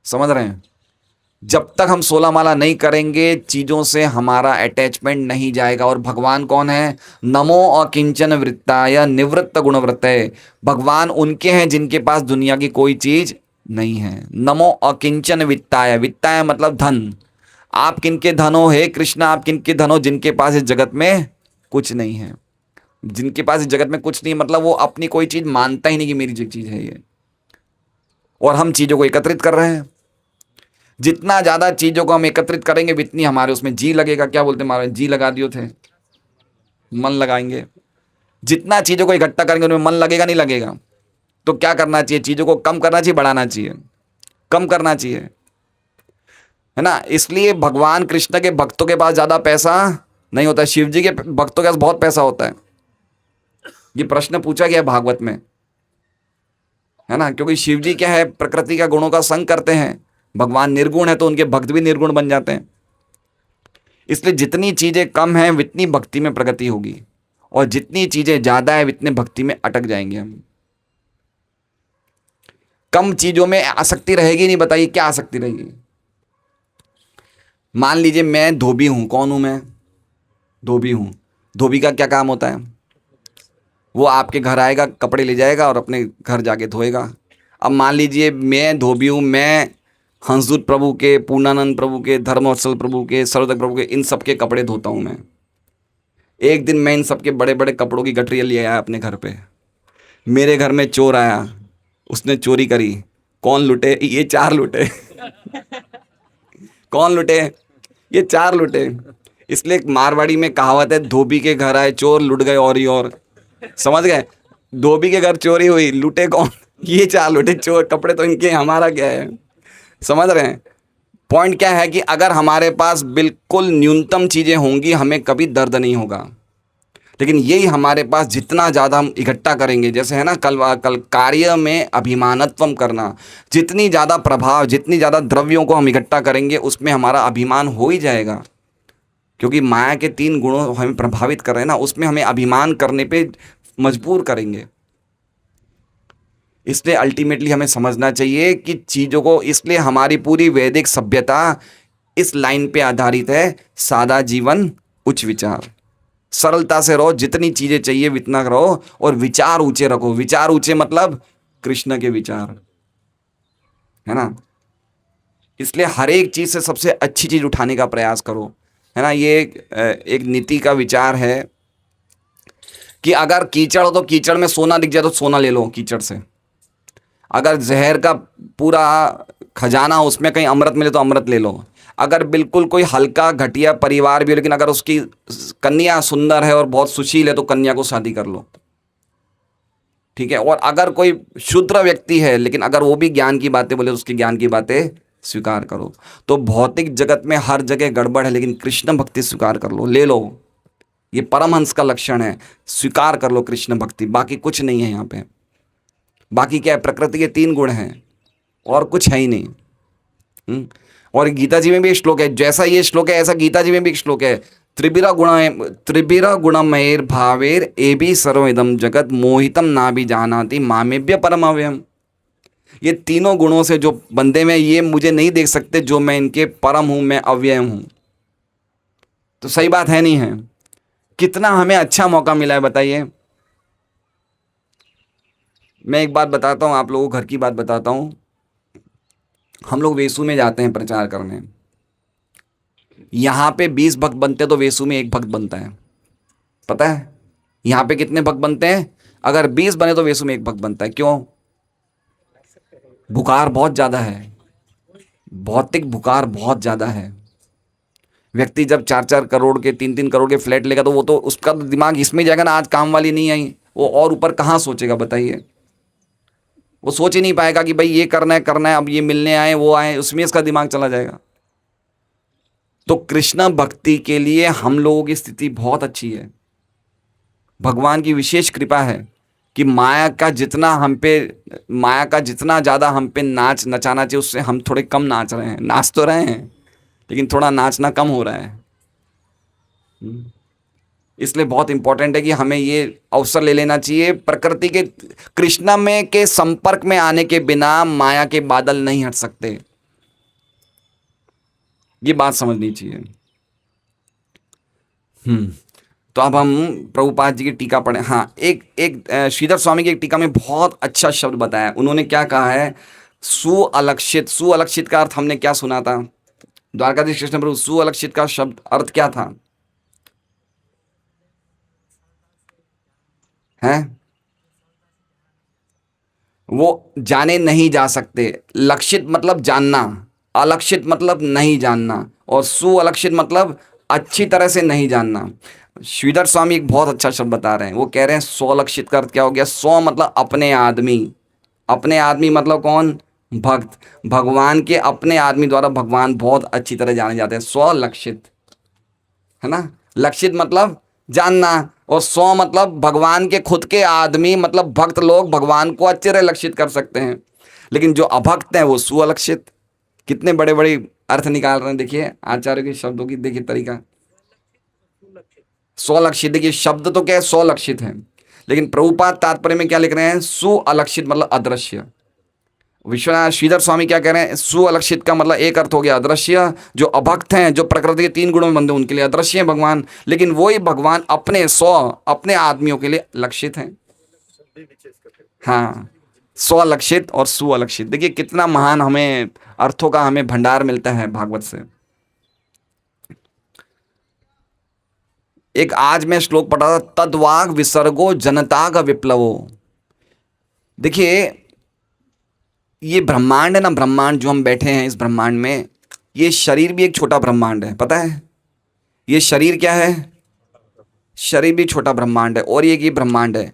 समझ रहे हैं? जब तक हम 16 माला नहीं करेंगे चीजों से हमारा अटैचमेंट नहीं जाएगा। और भगवान कौन है? नमो अकिंचन वृत्ताय निवृत्त गुणवृत्तये। भगवान उनके हैं जिनके पास दुनिया की कोई चीज नहीं है। नमो अकिंचन वित्ताय, वित्ताय मतलब धन। आप किनके धन हो हे कृष्ण? आप किनके धन हो? जिनके पास इस जगत में कुछ नहीं है। जिनके पास इस जगत में कुछ नहीं मतलब वो अपनी कोई चीज मानता ही नहीं कि मेरी जो चीज है ये। और हम चीजों को एकत्रित कर रहे हैं। जितना ज्यादा चीजों को हम एकत्रित करेंगे उतनी हमारे उसमें जी लगेगा। क्या बोलते महाराज? जी लगा दियो थे, मन लगाएंगे। जितना चीजों को इकट्ठा करेंगे उनमें मन लगेगा, नहीं लगेगा? तो क्या करना चाहिए? चीजों को कम करना चाहिए, बढ़ाना चाहिए? कम करना चाहिए, है ना? इसलिए भगवान कृष्ण के भक्तों के पास ज्यादा पैसा नहीं होता, शिव जी के भक्तों के पास बहुत पैसा होता है। ये प्रश्न पूछा गया भागवत में, है ना? क्योंकि शिव जी क्या है? प्रकृति का गुणों का संग करते हैं। भगवान निर्गुण है तो उनके भक्त भी निर्गुण बन जाते हैं। इसलिए जितनी चीजें कम हैं उतनी भक्ति में प्रगति होगी, और जितनी चीजें ज्यादा है उतने भक्ति में अटक जाएंगे हम। कम चीजों में आसक्ति रहेगी नहीं। बताइए क्या आसक्ति रहेगी? मान लीजिए मैं धोबी हूं। कौन हूं मैं? धोबी हूं। धोबी का क्या काम होता है? वो आपके घर आएगा, कपड़े ले जाएगा और अपने घर जाके धोएगा। अब मान लीजिए मैं धोबी हूं, मैं हंसदूत प्रभु के, पूर्णानंद प्रभु के, धर्मवत्सल प्रभु के, सर्वोदक प्रभु के, इन सब के कपड़े धोता हूं मैं। एक दिन मैं इन सब के बड़े बड़े कपड़ों की गठरियाँ ले आया अपने घर पे। मेरे घर में चोर आया, उसने चोरी करी। कौन लुटे? ये 4 लुटे। कौन लुटे? ये 4 लुटे। इसलिए एक मारवाड़ी में कहावत है, धोबी के घर आए चोर, लुट गए और ही और। समझ गए? धोबी के घर चोरी हुई, लुटे कौन? ये 4 लुटे। चोर कपड़े तो इनके, हमारा क्या है? समझ रहे हैं? पॉइंट क्या है कि अगर हमारे पास बिल्कुल न्यूनतम चीजें होंगी हमें कभी दर्द नहीं होगा। लेकिन यही हमारे पास जितना ज़्यादा हम इकट्ठा करेंगे, जैसे है ना कल कार्य में अभिमानत्वम करना, जितनी ज़्यादा प्रभाव, जितनी ज़्यादा द्रव्यों को हम इकट्ठा करेंगे उसमें हमारा अभिमान हो ही जाएगा। क्योंकि माया के 3 गुणों हमें प्रभावित कर रहे हैं ना, उसमें हमें अभिमान करने पे मजबूर करेंगे। इसलिए अल्टीमेटली हमें समझना चाहिए कि चीज़ों को, इसलिए हमारी पूरी वैदिक सभ्यता इस लाइन पे आधारित है, सादा जीवन उच्च विचार। सरलता से रहो, जितनी चीजें चाहिए उतना रहो, और विचार ऊंचे रखो। विचार ऊंचे मतलब कृष्ण के विचार, है ना? इसलिए हर एक चीज़ से सबसे अच्छी चीज़ उठाने का प्रयास करो, है ना। ये एक नीति का विचार है कि अगर कीचड़ हो तो कीचड़ में सोना दिख जाए तो सोना ले लो कीचड़ से। अगर जहर का पूरा खजाना हो उसमें कहीं अमृत मिले तो अमृत ले लो। अगर बिल्कुल कोई हल्का घटिया परिवार भी हो लेकिन अगर उसकी कन्या सुंदर है और बहुत सुशील है तो कन्या को शादी कर लो, ठीक है। और अगर कोई शूद्र व्यक्ति है लेकिन अगर वो भी ज्ञान की बातें बोले तो उसकी ज्ञान की बातें स्वीकार करो। तो भौतिक जगत में हर जगह गड़बड़ है लेकिन कृष्ण भक्ति स्वीकार कर लो, ले लो। ये परमहंस का लक्षण है, स्वीकार कर लो कृष्ण भक्ति, बाकी कुछ नहीं है यहाँ पे। बाकी क्या है, प्रकृति के 3 गुण हैं और कुछ है ही नहीं। और गीता जी में भी श्लोक है, जैसा ये श्लोक है ऐसा गीता जी में भी एक श्लोक है, त्रिभिरा गुणमयेर भावेर एबी सर्वइदम जगत मोहितम ना भी जानाति मामेभ्य परम अव्ययम। ये तीनों गुणों से जो बंदे में, ये मुझे नहीं देख सकते जो मैं इनके परम हूं, मैं अव्यय हूं। तो सही बात है नहीं है? कितना हमें अच्छा मौका मिला है बताइए। मैं एक बात बताता हूं आप लोगों को, घर की बात बताता हूं। हम लोग वेसू में जाते हैं प्रचार करने, यहाँ पे 20 भक्त बनते तो वेसू में 1 भक्त बनता है, पता है? यहाँ पे कितने भक्त बनते हैं? अगर 20 बने तो वेसू में 1 भक्त बनता है। क्यों? बुखार बहुत ज़्यादा है, भौतिक बुखार बहुत ज़्यादा है। व्यक्ति जब 4-4 करोड़ के 3-3 करोड़ के फ्लैट लेगा तो वो तो उसका दिमाग इसमें जाएगा ना, आज काम वाली नहीं आई, वो और ऊपर कहाँ सोचेगा बताइए? वो सोच ही नहीं पाएगा कि भाई ये करना है, अब ये मिलने आए वो आए, उसमें इसका दिमाग चला जाएगा। तो कृष्ण भक्ति के लिए हम लोगों की स्थिति बहुत अच्छी है। भगवान की विशेष कृपा है कि माया का जितना ज़्यादा हम पे नचाना चाहिए उससे हम थोड़े कम नाच रहे हैं। नाच तो रहे हैं लेकिन थोड़ा नाचना कम हो रहा है। इसलिए बहुत इंपॉर्टेंट है कि हमें ये अवसर ले लेना चाहिए। प्रकृति के कृष्ण में के संपर्क में आने के बिना माया के बादल नहीं हट सकते, ये बात समझनी चाहिए। तो अब हम प्रभुपाद जी की टीका पढ़े। हाँ, एक श्रीधर स्वामी की एक टीका में बहुत अच्छा शब्द बताया। उन्होंने क्या कहा है? सुअलक्षित। सुअलक्षित का अर्थ हमने क्या सुना था? द्वारकाधीश कृष्ण प्रभु, सुअलक्षित का शब्द अर्थ क्या था? है वो जाने नहीं जा सकते। लक्षित मतलब जानना, अलक्षित मतलब नहीं जानना, और सुअलक्षित मतलब अच्छी तरह से नहीं जानना। श्रीधर स्वामी एक बहुत अच्छा शब्द बता रहे हैं। वो कह रहे हैं स्वलक्षित का अर्थ क्या हो गया? स्व मतलब अपने आदमी, अपने आदमी मतलब कौन? भक्त। भगवान के अपने आदमी द्वारा भगवान बहुत अच्छी तरह जाने जाते हैं, स्वलक्षित, है ना। लक्षित मतलब जानना, और स्व मतलब भगवान के खुद के आदमी, मतलब भक्त लोग भगवान को अच्छे तरह लक्षित कर सकते हैं। लेकिन जो अभक्त हैं वो सुअलक्षित। कितने बड़े बड़े अर्थ निकाल रहे हैं, देखिए आचार्य के शब्दों की देखिए तरीका। स्वलक्षित, देखिए शब्द तो क्या है, स्वलक्षित है, लेकिन प्रभुपाद तात्पर्य में क्या लिख रहे हैं? सुअलक्षित मतलब अदृश्य। विश्वनाथ श्रीधर स्वामी क्या कह रहे हैं? सुअलक्षित का मतलब एक अर्थ हो गया अदृश्य। जो अभक्त हैं, जो प्रकृति के 3 गुणों में बंधे, उनके लिए अदृश्य है भगवान, लेकिन वही भगवान अपने आदमियों के लिए लक्षित हैं। हाँ, स्वलक्षित और सुअलक्षित, देखिए कितना महान हमें अर्थों का हमें भंडार मिलता है भागवत से। एक आज मैं श्लोक पढ़ा था, तद्वाग विसर्गो जनता का विप्लवो। देखिए ये ब्रह्मांड है ना, ब्रह्मांड जो हम बैठे हैं इस ब्रह्मांड में, ये शरीर भी एक छोटा ब्रह्मांड है, पता है? ये शरीर क्या है? शरीर भी छोटा ब्रह्मांड है, और ये ब्रह्मांड है।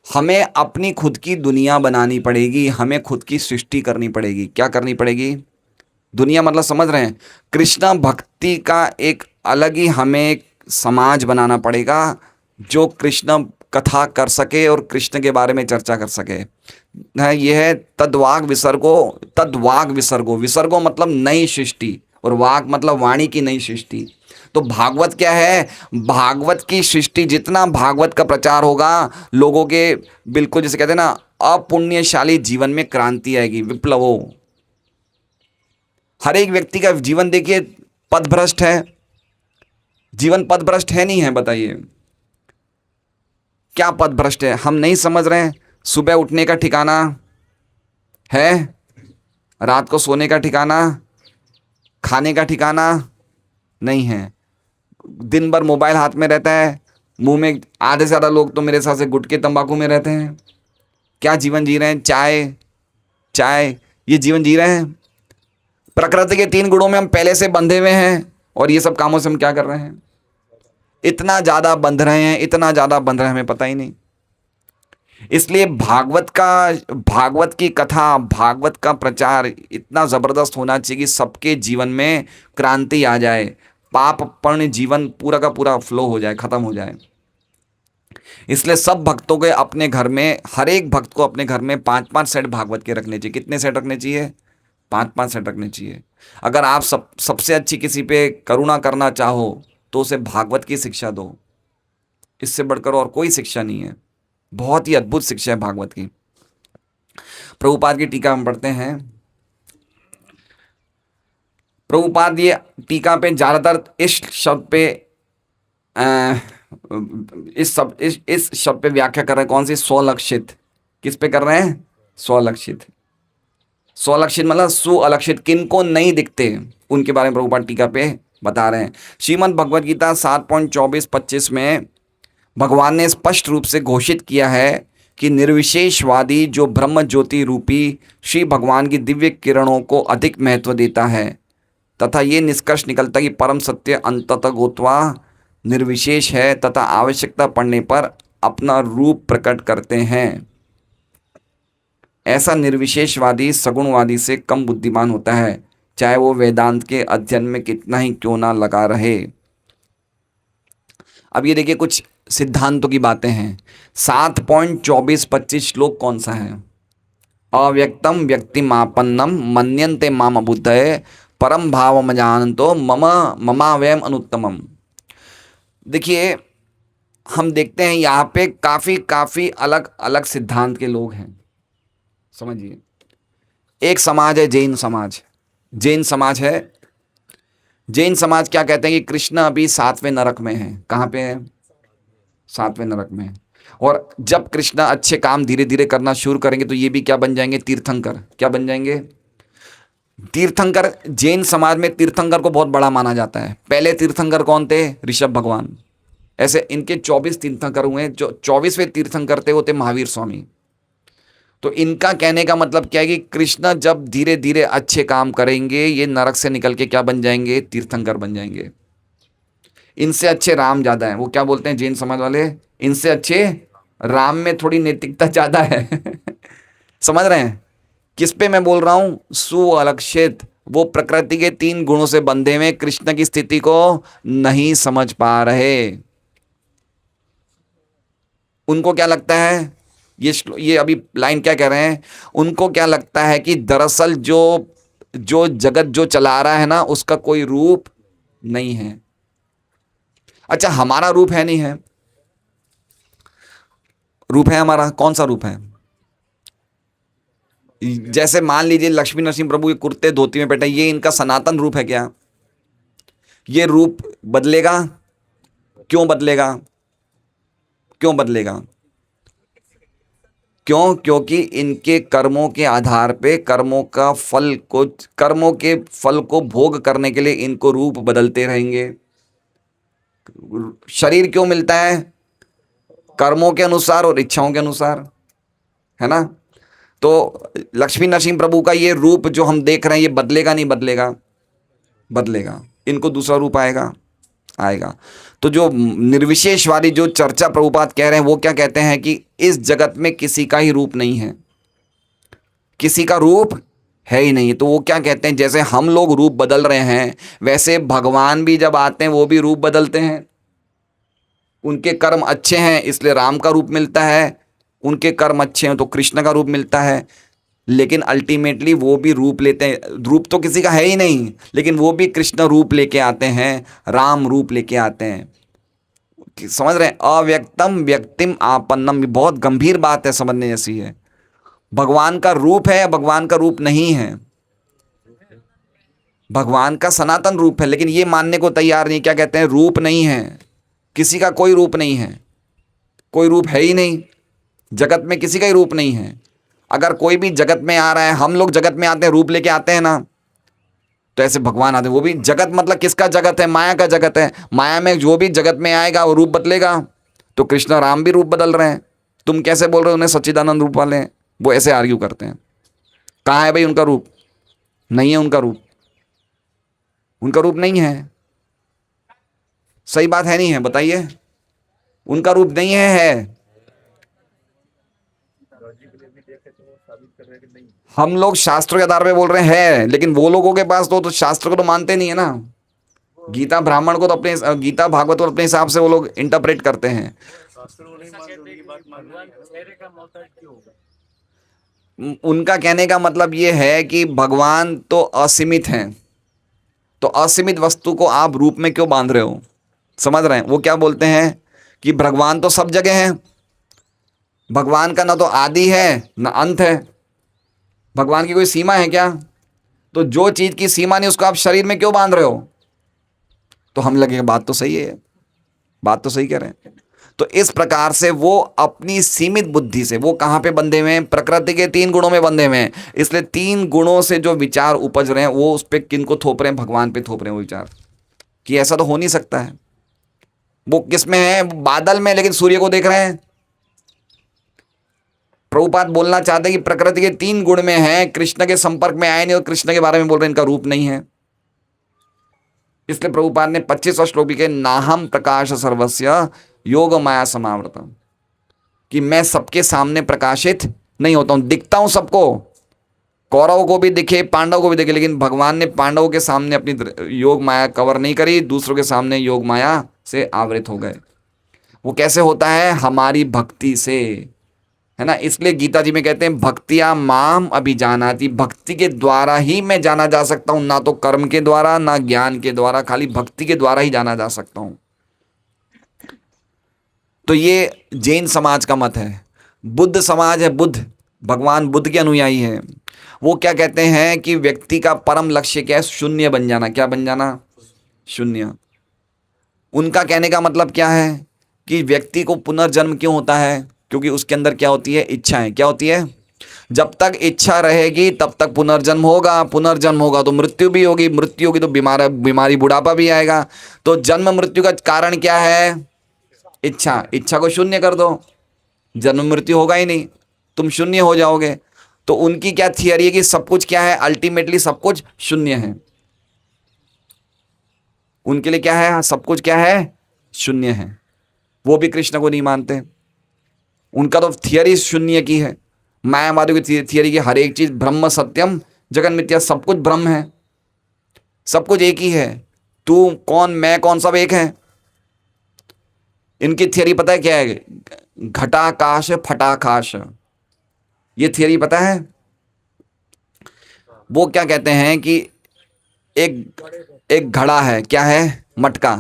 हमें अपनी खुद की दुनिया बनानी पड़ेगी, हमें खुद की सृष्टि करनी पड़ेगी। क्या करनी पड़ेगी? दुनिया मतलब समझ रहे हैं? कृष्ण भक्ति का एक अलग ही हमें एक समाज बनाना पड़ेगा जो कृष्ण कथा कर सके और कृष्ण के बारे में चर्चा कर सके। यह है तद्वाग विसर्गो। तद्वाग विसर्गो, विसर्गो मतलब नई सृष्टि, और वाग मतलब वाणी की नई सृष्टि। तो भागवत क्या है? भागवत की सृष्टि। जितना भागवत का प्रचार होगा लोगों के, बिल्कुल जैसे कहते हैं ना, अपुण्यशाली जीवन में क्रांति आएगी, विप्लव हो। हर एक व्यक्ति का जीवन देखिए पथभ्रष्ट है। जीवन पथभ्रष्ट है नहीं है? बताइए क्या पथभ्रष्ट है? हम नहीं समझ रहे हैं। सुबह उठने का ठिकाना है, रात को सोने का ठिकाना खाने का ठिकाना नहीं है, दिन भर मोबाइल हाथ में रहता है, मुंह में आधे से ज़्यादा लोग तो मेरे हिसाब से गुटखे तंबाकू में रहते हैं। क्या जीवन जी रहे हैं? चाय चाय, ये जीवन जी रहे हैं? प्रकृति के 3 गुणों में हम पहले से बंधे हुए हैं और ये सब कामों से हम क्या कर रहे हैं? इतना ज़्यादा बंध रहे हैं, इतना ज़्यादा बंध रहे हैं, हमें पता ही नहीं। इसलिए भागवत की कथा, भागवत का प्रचार इतना ज़बरदस्त होना चाहिए कि सबके जीवन में क्रांति आ जाए, पाप पूर्ण जीवन पूरा का पूरा फ्लो हो जाए, खत्म हो जाए। इसलिए सब भक्तों के अपने घर में, हर एक भक्त को अपने घर में 5-5 सेट भागवत के रखने चाहिए। कितने सेट रखने चाहिए? 5-5 सेट रखने चाहिए। अगर आप सबसे अच्छी किसी पे करुणा करना चाहो तो उसे भागवत की शिक्षा दो, इससे बढ़कर और कोई शिक्षा नहीं है। बहुत ही अद्भुत शिक्षा है भागवत की। प्रभुपाद की टीका हम पढ़ते हैं। प्रभुपाद ये टीका पे ज़्यादातर इस शब्द पे इस शब्द पे व्याख्या कर रहे हैं। कौन सी? स्वलक्षित। किस पे कर रहे हैं? स्वलक्षित। स्वलक्षित मतलब सुअलक्षित, किनको नहीं दिखते उनके बारे में प्रभुपाद टीका पे बता रहे हैं। श्रीमद् भगवद गीता 7.24-25 में भगवान ने स्पष्ट रूप से घोषित किया है कि निर्विशेषवादी जो ब्रह्म ज्योति रूपी श्री भगवान की दिव्य किरणों को अधिक महत्व देता है तथा ये निष्कर्ष निकलता है कि परम सत्य अंततः गोत्वा निर्विशेष है तथा आवश्यकता पड़ने पर अपना रूप प्रकट करते हैं। ऐसा निर्विशेषवादी सगुणवादी से कम बुद्धिमान होता है, चाहे वो वेदांत के अध्ययन में कितना ही क्यों ना लगा रहे। अब ये देखिए कुछ सिद्धांतों की बातें हैं। 7.24-25 श्लोक कौन सा है? अव्यक्तम व्यक्तिमापन्नम मन्यन्ते माम अबुद्धये परम भावम जानन्तो ममाव्ययम अनुत्तमम। देखिए हम देखते हैं यहाँ पे काफ़ी अलग अलग सिद्धांत के लोग हैं। समझिए, एक समाज है जैन समाज। जैन समाज है। जैन समाज क्या कहते हैं कि कृष्ण अभी 7वें नरक में है। कहाँ पे है? 7वें नरक में है। और जब कृष्ण अच्छे काम धीरे धीरे करना शुरू करेंगे तो ये भी क्या बन जाएंगे? तीर्थंकर। क्या बन जाएंगे? तीर्थंकर। जैन समाज में तीर्थंकर को बहुत बड़ा माना जाता है। पहले तीर्थंकर कौन थे? ऋषभ भगवान। ऐसे इनके 24 तीर्थंकर हुए। जो 24वें तीर्थंकर थे वो थे महावीर स्वामी। तो इनका कहने का मतलब क्या है कि कृष्ण जब धीरे धीरे अच्छे काम करेंगे ये नरक से निकल के क्या बन जाएंगे? तीर्थंकर बन जाएंगे। इनसे अच्छे राम ज़्यादा हैं। वो क्या बोलते हैं जैन समाज वाले? इनसे अच्छे राम में थोड़ी नैतिकता ज़्यादा है। समझ रहे हैं किस पे मैं बोल रहा हूं? सुअलक्षित। वो प्रकृति के 3 गुणों से बंधे हुए कृष्ण की स्थिति को नहीं समझ पा रहे। उनको क्या लगता है? ये अभी लाइन क्या कह रहे हैं? उनको क्या लगता है कि दरअसल जो जगत जो चला रहा है ना उसका कोई रूप नहीं है। अच्छा, हमारा रूप है? नहीं है। रूप है हमारा। कौन सा रूप है? जैसे मान लीजिए लक्ष्मी नरसिंह प्रभु ये कुर्ते धोती में बैठे, ये इनका सनातन रूप है क्या? ये रूप बदलेगा? क्यों बदलेगा? क्यों बदलेगा? क्यों? क्योंकि इनके कर्मों के आधार पे कर्मों के फल को भोग करने के लिए इनको रूप बदलते रहेंगे। शरीर क्यों मिलता है? कर्मों के अनुसार और इच्छाओं के अनुसार, है ना? तो लक्ष्मी नरसिंह प्रभु का ये रूप जो हम देख रहे हैं ये बदलेगा? नहीं बदलेगा? बदलेगा। इनको दूसरा रूप आएगा। तो जो निर्विशेषवादी जो चर्चा प्रभुपाद कह रहे हैं वो क्या कहते हैं कि इस जगत में किसी का ही रूप नहीं है, किसी का रूप है ही नहीं। तो वो क्या कहते हैं जैसे हम लोग रूप बदल रहे हैं वैसे भगवान भी जब आते हैं वो भी रूप बदलते हैं। उनके कर्म अच्छे हैं इसलिए राम का रूप मिलता है, उनके कर्म अच्छे हैं तो कृष्ण का रूप मिलता है। लेकिन अल्टीमेटली वो भी रूप लेते हैं। रूप तो किसी का है ही नहीं लेकिन वो भी कृष्ण रूप लेके आते हैं, राम रूप लेके आते हैं। समझ रहे हैं? अव्यक्तम व्यक्तिम आपन्नम, बहुत गंभीर बात है, समझने जैसी है। भगवान का रूप है या भगवान का रूप नहीं है? भगवान का सनातन रूप है लेकिन ये मानने को तैयार नहीं। क्या कहते हैं? रूप नहीं है, किसी का कोई रूप नहीं है, कोई रूप है ही नहीं। जगत में किसी का ही रूप नहीं है। अगर कोई भी जगत में आ रहा है, हम लोग जगत में आते हैं रूप लेके आते हैं ना, तो ऐसे भगवान आते, वो भी जगत मतलब किसका जगत है? माया का जगत है। माया में जो भी जगत में आएगा वो रूप बदलेगा। तो कृष्ण राम भी रूप बदल रहे हैं, तुम कैसे बोल रहे हो उन्हें सच्चिदानंद रूप वाले हैं? वो ऐसे आर्ग्यू करते हैं। कहाँ है भाई उनका रूप? नहीं है उनका रूप, उनका रूप नहीं है। सही बात है नहीं है? बताइए, उनका रूप नहीं है। हम लोग शास्त्रों के आधार पे बोल रहे हैं, लेकिन वो लोगों के पास तो शास्त्र को तो मानते नहीं है ना। गीता ब्राह्मण को तो अपने, गीता भागवत को अपने हिसाब से वो लोग इंटरप्रेट करते हैं। उनका कहने का मतलब ये है कि भगवान तो असीमित हैं, तो असीमित वस्तु को आप रूप में क्यों बांध रहे हो? समझ रहे हैं? वो क्या बोलते हैं कि भगवान तो सब जगह है, भगवान का ना तो आदि है ना अंत है, भगवान की कोई सीमा है क्या? तो जो चीज की सीमा नहीं उसको आप शरीर में क्यों बांध रहे हो? तो हम लगे बात तो सही है, बात तो सही कह रहे हैं। तो इस प्रकार से वो अपनी सीमित बुद्धि से, वो कहाँ पे बंधे हुए हैं? प्रकृति के 3 गुणों में बंधे हुए हैं। इसलिए 3 गुणों से जो विचार उपज रहे हैं वो उस पर किनको थोप रहे हैं? भगवान पे थोप रहे हैं वो विचार, कि ऐसा तो हो नहीं सकता है। वो किस में है? बादल में, लेकिन सूर्य को देख रहे हैं। प्रभुपाद बोलना चाहते हैं कि प्रकृति के 3 गुण में है, कृष्ण के संपर्क में आए नहीं और कृष्ण के बारे में बोल रहे हैं इनका रूप नहीं है। इसलिए प्रभुपाद ने 25वां श्लोक भी कहे, नाहम प्रकाश सर्वस्य योग माया समावृतम, कि मैं सबके सामने प्रकाशित नहीं होता हूं, दिखता हूं सबको, कौरवों को भी दिखे, पांडवों को भी दिखे, लेकिन भगवान ने पांडवों के सामने अपनी योग माया कवर नहीं करी, दूसरों के सामने योग माया से आवृत हो गए। वो कैसे होता है? हमारी भक्ति से, है ना। इसलिए गीता जी में कहते हैं भक्तिया माम अभिजानाति, भक्ति के द्वारा ही मैं जाना जा सकता हूं, ना तो कर्म के द्वारा ना ज्ञान के द्वारा, खाली भक्ति के द्वारा ही जाना जा सकता हूं। तो ये जैन समाज का मत है। बुद्ध समाज है, बुद्ध भगवान बुद्ध के अनुयायी हैं। वो क्या कहते हैं कि व्यक्ति का परम लक्ष्य क्या है? शून्य बन जाना। क्या बन जाना? शून्य। उनका कहने का मतलब क्या है कि व्यक्ति को पुनर्जन्म क्यों होता है? क्योंकि उसके अंदर क्या होती है? इच्छाएं। क्या होती है? जब तक इच्छा रहेगी तब तक पुनर्जन्म होगा, पुनर्जन्म होगा तो मृत्यु भी होगी, मृत्यु होगी तो बीमारी बुढ़ापा भी आएगा। तो जन्म मृत्यु का कारण क्या है? इच्छा। इच्छा को शून्य कर दो, जन्म मृत्यु होगा ही नहीं, तुम शून्य हो जाओगे। तो उनकी क्या थियरी है कि सब कुछ क्या है? अल्टीमेटली सब कुछ शून्य है। उनके लिए क्या है? सब कुछ क्या है? शून्य है। वो भी कृष्ण को नहीं मानते। उनका तो थियरी शून्य की है। मायावादियों की थियरी की हर एक चीज ब्रह्म सत्यम जगन मिथ्या, सब कुछ ब्रह्म है, सब कुछ एक ही है, तू कौन मैं कौन, सब एक है। इनकी थियरी पता है क्या है? घटाकाश फटाकाश, ये थियरी पता है? वो क्या कहते हैं कि एक घड़ा है, क्या है? मटका।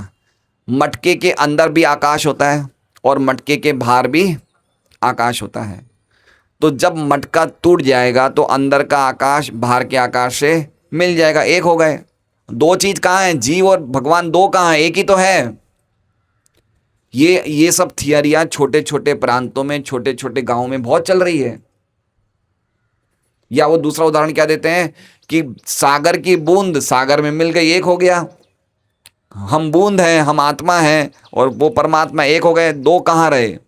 मटके के अंदर भी आकाश होता है और मटके के बाहर भी आकाश होता है। तो जब मटका टूट जाएगा तो अंदर का आकाश बाहर के आकाश से मिल जाएगा, एक हो गए। 2 चीज कहाँ है? जीव और भगवान 2 कहाँ है? एक ही तो है। ये सब थियरियां छोटे छोटे प्रांतों में, छोटे छोटे गांवों में बहुत चल रही है। या वो दूसरा उदाहरण क्या देते हैं कि सागर की बूंद सागर में मिल गई, एक हो गया। हम बूंद हैं, हम आत्मा हैं और वो परमात्मा, एक हो गए। 2 कहाँ रहे?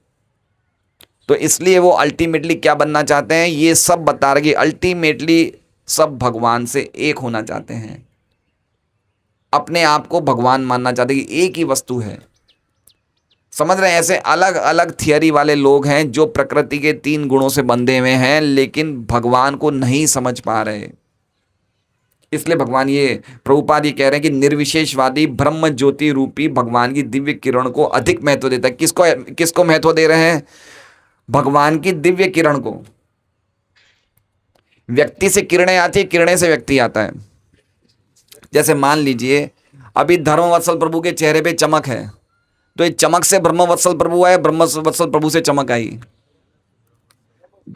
तो इसलिए वो अल्टीमेटली क्या बनना चाहते हैं? ये सब बता रहे कि अल्टीमेटली सब भगवान से एक होना चाहते हैं, अपने आप को भगवान मानना चाहते हैं कि एक ही वस्तु है। समझ रहे हैं? ऐसे अलग अलग थियरी वाले लोग हैं जो प्रकृति के 3 गुणों से बंधे हुए हैं, लेकिन भगवान को नहीं समझ पा रहे। इसलिए भगवान ये प्रभुपाद ये कह रहे हैं कि निर्विशेषवादी ब्रह्म ज्योति रूपी भगवान की दिव्य किरण को अधिक महत्व देता है। किसको महत्व दे रहे हैं? भगवान की दिव्य किरण को। व्यक्ति से किरणें आती है, किरणें से व्यक्ति आता है। जैसे मान लीजिए अभी धर्मवत्सल प्रभु के चेहरे पे चमक है, तो ये चमक से ब्रह्मवत्सल प्रभु आए, ब्रह्मवत्सल प्रभु से चमक आई।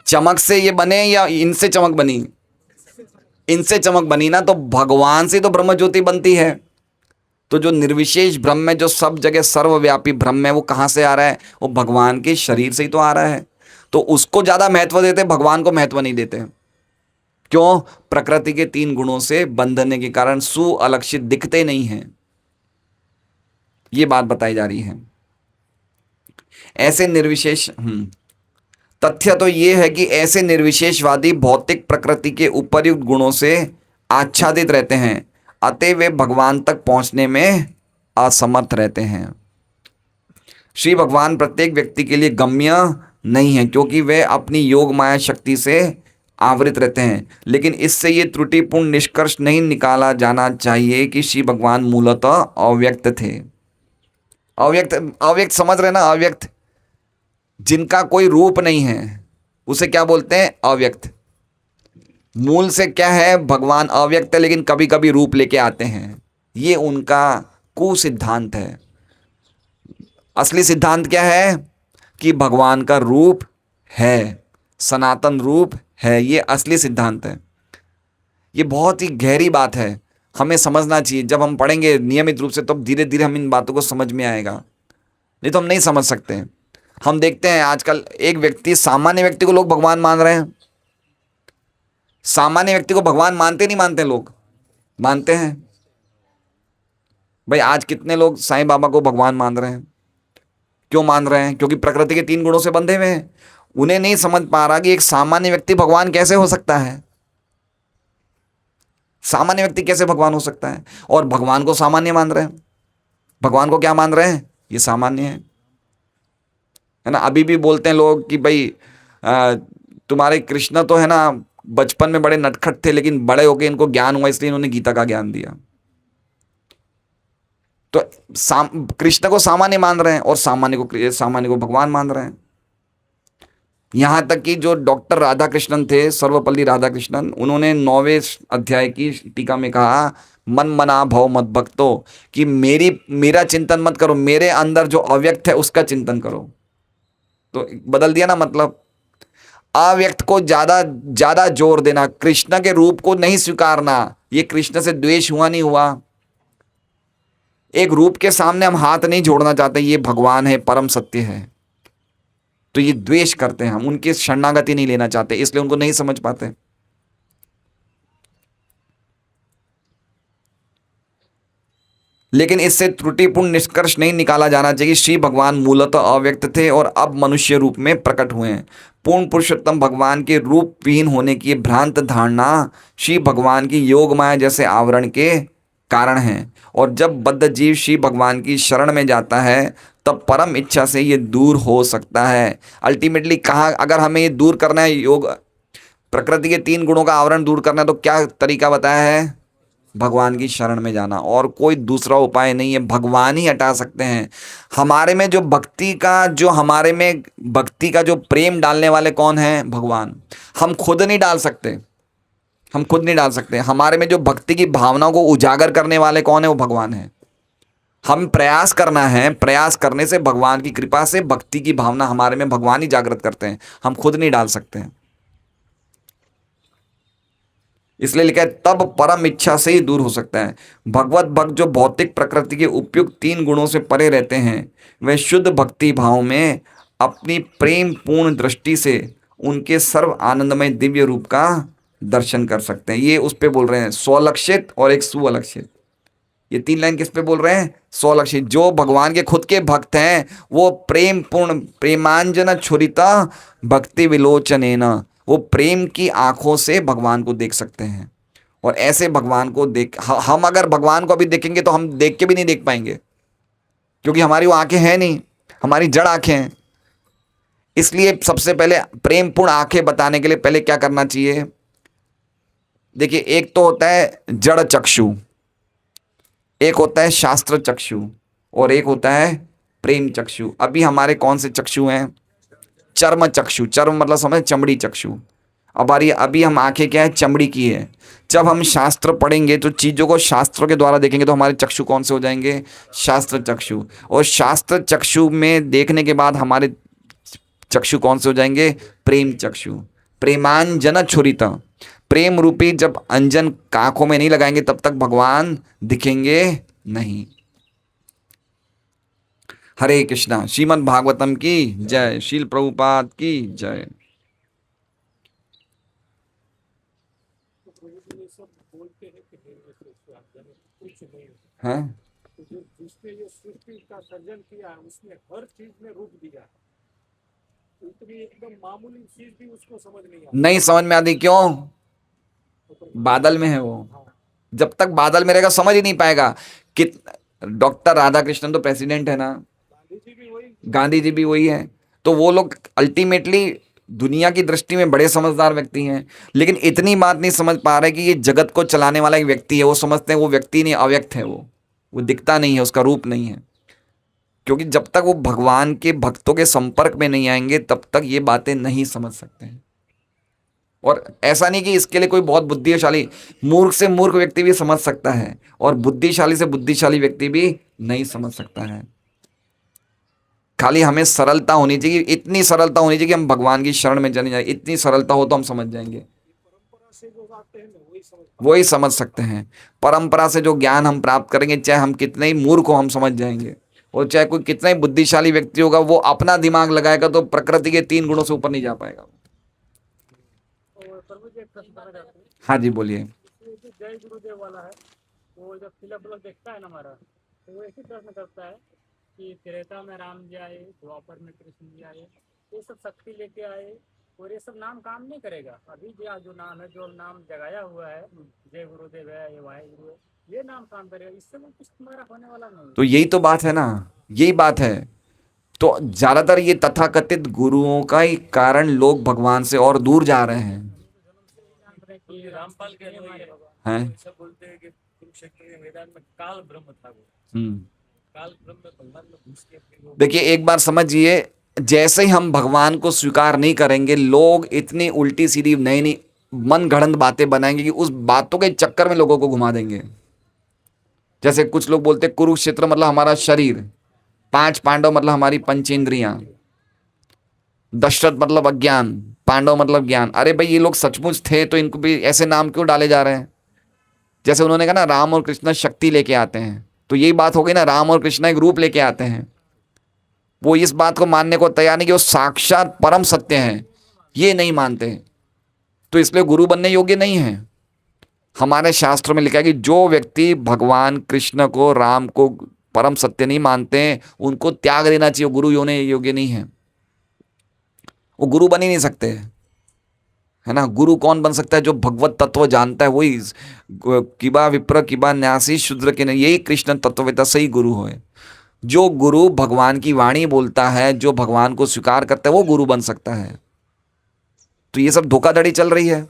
चमक से ये बने या इनसे चमक बनी? इनसे चमक बनी ना। तो भगवान से तो ब्रह्म ज्योति बनती है। तो जो निर्विशेष ब्रह्म है, जो सब जगह सर्वव्यापी ब्रह्म है, वो कहाँ से आ रहा है? वो भगवान के शरीर से ही तो आ रहा है। तो उसको ज्यादा महत्व देते, भगवान को महत्व नहीं देते। क्यों? प्रकृति के 3 गुणों से बंधने के कारण सुअलक्षित दिखते नहीं हैं। ये बात बताई जा रही है। ऐसे निर्विशेष तथ्य तो ये है कि ऐसे निर्विशेषवादी भौतिक प्रकृति के उपर्युक्त गुणों से आच्छादित रहते हैं, अतः वे भगवान तक पहुंचने में असमर्थ रहते हैं। श्री भगवान प्रत्येक व्यक्ति के लिए गम्य नहीं है, क्योंकि वे अपनी योग माया शक्ति से आवृत रहते हैं। लेकिन इससे ये त्रुटिपूर्ण निष्कर्ष नहीं निकाला जाना चाहिए कि श्री भगवान मूलतः अव्यक्त थे। अव्यक्त, अव्यक्त समझ रहे ना? अव्यक्त, जिनका कोई रूप नहीं है, उसे क्या बोलते हैं? अव्यक्त। मूल से क्या है? भगवान अव्यक्त है, लेकिन कभी कभी रूप लेके आते हैं। ये उनका कुसिद्धांत है। असली सिद्धांत क्या है? कि भगवान का रूप है, सनातन रूप है। ये असली सिद्धांत है। ये बहुत ही गहरी बात है, हमें समझना चाहिए। जब हम पढ़ेंगे नियमित रूप से, तब धीरे धीरे हम इन बातों को समझ में आएगा, नहीं तो हम नहीं समझ सकते। हम देखते हैं आजकल एक व्यक्ति, सामान्य व्यक्ति को लोग भगवान मान रहे हैं। सामान्य व्यक्ति को भगवान मानते नहीं मानते? लोग मानते हैं भाई। आज कितने लोग साईं बाबा को भगवान मान रहे हैं? क्यों मान रहे हैं? क्योंकि प्रकृति के 3 गुणों से बंधे हुए हैं। उन्हें नहीं समझ पा रहा कि एक सामान्य व्यक्ति भगवान कैसे हो सकता है। सामान्य व्यक्ति कैसे भगवान हो सकता है? और भगवान को सामान्य मान रहे हैं। भगवान को क्या मान रहे हैं? ये सामान्य है ना। अभी भी बोलते हैं लोग कि भाई तुम्हारे कृष्ण तो है ना, बचपन में बड़े नटखट थे, लेकिन बड़े होके इनको ज्ञान हुआ, इसलिए इन्होंने गीता का ज्ञान दिया। तो कृष्ण को सामान्य मान रहे हैं और सामान्य को भगवान मान रहे हैं। यहां तक कि जो डॉक्टर राधाकृष्णन थे, सर्वपल्ली राधाकृष्णन, उन्होंने 9वें अध्याय की टीका में कहा, मन मना भव मत भक्तो, कि मेरा चिंतन मत करो, मेरे अंदर जो अव्यक्त है उसका चिंतन करो। तो बदल दिया ना मतलब। अव्यक्त को ज्यादा ज्यादा जोर देना, कृष्ण के रूप को नहीं स्वीकारना। ये कृष्ण से द्वेष हुआ नहीं हुआ। एक रूप के सामने हम हाथ नहीं जोड़ना चाहते, ये भगवान है, परम सत्य है, तो ये द्वेष करते हैं। हम उनकी शरणागति नहीं लेना चाहते, इसलिए उनको नहीं समझ पाते। लेकिन इससे त्रुटिपूर्ण निष्कर्ष नहीं निकाला जाना चाहिए श्री भगवान मूलतः अव्यक्त थे और अब मनुष्य रूप में प्रकट हुए हैं। पूर्ण पुरुषोत्तम भगवान के रूप विहीन होने की भ्रांत धारणा श्री भगवान की योग माया जैसे आवरण के कारण है। और जब बद्ध जीव श्री भगवान की शरण में जाता है, तब परम इच्छा से ये दूर हो सकता है। अल्टीमेटली कहाँ, अगर हमें ये दूर करना है, योग प्रकृति के 3 गुणों का आवरण दूर करना है, तो क्या तरीका बताया है? भगवान की शरण में जाना, और कोई दूसरा उपाय नहीं है। भगवान ही हटा सकते हैं। हमारे में जो भक्ति का जो प्रेम डालने वाले कौन हैं? भगवान। हम खुद नहीं डाल सकते, हमारे में जो भक्ति की भावनाओं को उजागर करने वाले कौन है? वो भगवान है। हम प्रयास करना है, प्रयास करने से, भगवान की कृपा से भक्ति की भावना हमारे में भगवान ही जागृत करते हैं, हम खुद नहीं डाल सकते हैं। इसलिए लिखा है तब परम इच्छा से ही दूर हो सकता है। भगवत भक्त जो भौतिक प्रकृति के उपयुक्त 3 गुणों से परे रहते हैं, वे शुद्ध भक्ति भाव में अपनी प्रेम पूर्ण दृष्टि से उनके सर्व आनंदमय दिव्य रूप का दर्शन कर सकते हैं। ये उस पे बोल रहे हैं, स्वलक्षित और एक सुअलक्षित। ये 3 लाइन किस पे बोल रहे हैं? स्वलक्षित। जो भगवान के खुद के भक्त हैं, वो प्रेम पूर्ण, प्रेमांजन छुरिता भक्ति विलोचनेन, वो प्रेम की आंखों से भगवान को देख सकते हैं। और ऐसे भगवान को हम अगर भगवान को अभी देखेंगे तो हम देख के भी नहीं देख पाएंगे, क्योंकि हमारी वो आंखें हैं नहीं, हमारी जड़ आंखें हैं। इसलिए सबसे पहले प्रेमपूर्ण आंखें बताने के लिए पहले क्या करना चाहिए? देखिए, एक तो होता है जड़ चक्षु, एक होता है शास्त्र चक्षु, और एक होता है प्रेम चक्षु। अभी हमारे कौन से चक्षु हैं? चर्म चक्षु। चर्म मतलब समझ, चमड़ी चक्षु। अभी हम आंखें क्या है? चमड़ी की है। जब हम शास्त्र पढ़ेंगे तो चीज़ों को शास्त्रों के द्वारा देखेंगे, तो हमारे चक्षु कौन से हो जाएंगे? शास्त्र चक्षु। और शास्त्र चक्षु में देखने के बाद हमारे चक्षु कौन से हो जाएंगे? प्रेम चक्षु। प्रेमांजन छुरिता, प्रेम रूपी जब अंजन आंखों में नहीं लगाएंगे, तब तक भगवान दिखेंगे नहीं। हरे कृष्णा। श्रीमद् भागवतम की जय। शील प्रभुपाद की जय। हैं। जिसने ये सृष्टि का सर्जन किया है उसने हर चीज में रूप दिया है। इतनी एकदम मामूली चीज भी उसको समझ नहीं आती। नहीं समझ में आती, क्यों? बादल में है वो। जब तक बादल में रहेगा समझ ही नहीं पाएगा। कि डॉक्टर राधा कृष्णन तो प्रेसिडेंट है ना, गांधी जी भी वही। गांधी जी भी वही है। तो वो लोग अल्टीमेटली दुनिया की दृष्टि में बड़े समझदार व्यक्ति हैं, लेकिन इतनी बात नहीं समझ पा रहे कि ये जगत को चलाने वाला एक व्यक्ति है। वो समझते हैं वो व्यक्ति नहीं, अव्यक्त है वो दिखता नहीं है, उसका रूप नहीं है। क्योंकि जब तक वो भगवान के भक्तों के संपर्क में नहीं आएंगे तब तक ये बातें नहीं समझ सकते हैं। और ऐसा नहीं कि इसके लिए कोई बहुत बुद्धिशाली, मूर्ख से मूर्ख व्यक्ति भी समझ सकता है और बुद्धिशाली से बुद्धिशाली व्यक्ति भी नहीं समझ सकता है। खाली हमें सरलता होनी चाहिए, इतनी सरलता होनी चाहिए कि हम भगवान की शरण में चले जाए। इतनी सरलता हो तो हम समझ जाएंगे, परंपरा से जो आते हैं ना वही समझ सकते हैं। परंपरा से जो ज्ञान हम प्राप्त करेंगे, चाहे हम कितने ही मूर्ख हो हम समझ जाएंगे, और चाहे कोई कितना ही बुद्धिशाली व्यक्ति होगा वो अपना दिमाग लगाएगा तो प्रकृति के 3 गुणों से ऊपर नहीं जा पाएगा। और प्रभु जी एक प्रश्न करना चाहते हैं। हाँ जी बोलिए। ये जो जय गुरुदेव वाला है वो जब फिलअप देखता है ना हमारा, तो वो ऐसे प्रश्न करता है कि त्रेता में राम जी आए, द्वापर में कृष्ण जी आए, ये सब शक्ति लेके आए और ये सब नाम काम नहीं करेगा। अभी जो नाम है, जो नाम जगाया हुआ है, जय गुरुदेव है, ये वाहेगुरु है, ये नाम काम करेगा, इससे वो कुछ तुम्हारा होने वाला नहीं। तो यही तो बात है ना, यही बात है। तो ज्यादातर ये तथाकथित गुरुओं का ही कारण लोग भगवान से और दूर जा रहे हैं। रामपाल के हैं सब बोलते हैं कि कुरुक्षेत्र के मैदान में काल ब्रह्म था वो। काल ब्रह्म भगवान में घुस के अपनी देखिए एक बार समझिए, जैसे ही हम भगवान को स्वीकार नहीं करेंगे, लोग इतनी उल्टी सीधी नई नई मन गढ़ंत बातें बनाएंगे कि उस बातों के चक्कर में लोगों को घुमा देंगे। जैसे कुछ लोग बोलते कुरुक्षेत्र मतलब हमारा शरीर, 5 पांडव मतलब हमारी पंचेंद्रियां, दशरथ मतलब अज्ञान, पांडव मतलब ज्ञान। अरे भाई ये लोग सचमुच थे तो इनको भी ऐसे नाम क्यों डाले जा रहे हैं? जैसे उन्होंने कहा ना राम और कृष्ण शक्ति लेके आते हैं, तो यही बात हो गई ना, राम और कृष्ण एक रूप लेके आते हैं। वो इस बात को मानने को तैयार नहीं कि वो साक्षात परम सत्य हैं, ये नहीं मानते। तो इसलिए गुरु बनने योग्य नहीं है। हमारे शास्त्र में लिखा है कि जो व्यक्ति भगवान कृष्ण को, राम को परम सत्य नहीं मानते हैं उनको त्याग देना चाहिए, गुरु होने योग्य नहीं है। वो गुरु बन ही नहीं सकते, है ना। गुरु कौन बन सकता है? जो भगवत तत्व जानता है, वही। किबा विप्र किबा न्यासी शूद्र के नहीं, यही कृष्ण तत्ववेता सही गुरु हो। जो गुरु भगवान की वाणी बोलता है, जो भगवान को स्वीकार करता है, वो गुरु बन सकता है। तो ये सब धोखाधड़ी चल रही है।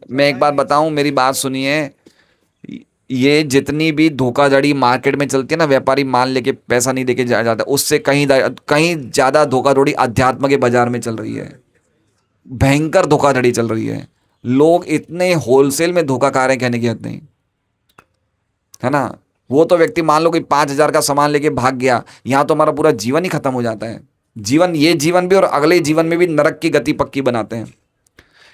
मैं एक बात बताऊं, मेरी बात सुनिए। ये जितनी भी धोखाधड़ी मार्केट में चलती है ना, व्यापारी माल लेके पैसा नहीं देके जाता, उससे कहीं कहीं ज्यादा धोखाधड़ी अध्यात्म के बाजार में चल रही है। भयंकर धोखाधड़ी चल रही है। लोग इतने होलसेल में धोखा खा रहे हैं, कहने की हद नहीं, है ना। वो तो व्यक्ति मान लो कि 5,000 का सामान लेके भाग गया, यहां तो हमारा पूरा जीवन ही खत्म हो जाता है। जीवन, ये जीवन भी और अगले जीवन में भी नरक की गति पक्की बनाते हैं।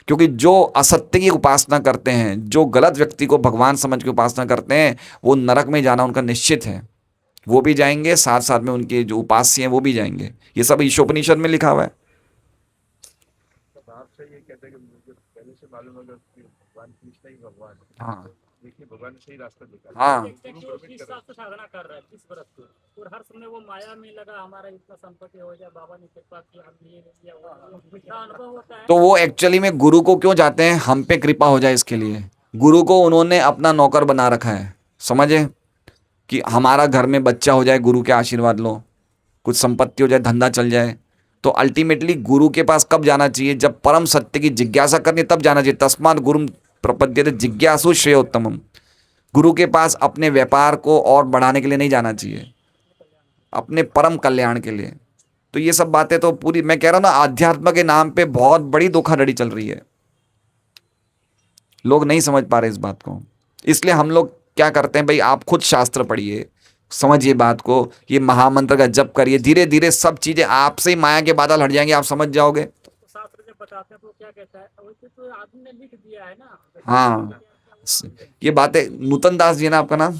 क्योंकि जो असत्य की उपासना करते हैं, जो गलत व्यक्ति को भगवान समझ के उपासना करते हैं, वो नरक में जाना उनका निश्चित है। वो भी जाएंगे, साथ साथ में उनके जो उपास्य हैं वो भी जाएंगे। ये सब ईशोपनिषद में लिखा हुआ है। आपसे ये कहते हैं कि मुझे पहले से मालूम है कि भगवान कृष्ण ही भगवान है। हाँ देखिए भगवान ने सही रास्ता दिखाया। हाँ, किस हिसाब से साधना कर रहा है, किस व्रत को, और हर समय वो माया में लगा, हमारा इतना संपत्ति हो जाए, बाबा ने कृपा की, हम ये लिया, वो इतना अनुभव होता है। तो वो एक्चुअली में गुरु को क्यों जाते हैं? हम पे कृपा हो जाए इसके लिए। गुरु को उन्होंने अपना नौकर बना रखा है, समझे, कि हमारा घर में बच्चा हो जाए, गुरु के आशीर्वाद लो, कुछ संपत्ति हो जाए, धंधा चल जाए। तो अल्टीमेटली गुरु के पास कब जाना चाहिए? जब परम सत्य की जिज्ञासा करनी तब जाना चाहिए। तस्मात् गुरुम प्रपद्यते जिज्ञासु श्रेयोत्तमम। गुरु के पास अपने व्यापार को और बढ़ाने के लिए नहीं जाना चाहिए, अपने परम कल्याण के लिए। तो ये सब बातें तो पूरी, मैं कह रहा हूं ना, आध्यात्म के नाम पे बहुत बड़ी धोखाधड़ी चल रही है। लोग नहीं समझ पा रहे इस बात को। इसलिए हम लोग क्या करते हैं भाई, आप खुद शास्त्र पढ़िए, समझिए बात को, ये महामंत्र का जप करिए, धीरे धीरे सब चीजें आपसे ही माया के बादल हट जाएंगे, आप समझ जाओगे। तो शास्त्र जब बताते हैं तो क्या कहता है, वैसे तो आदमी ने लिख दिया है ना। हाँ, ये बातें नूतन दास जी है ना आपका नाम,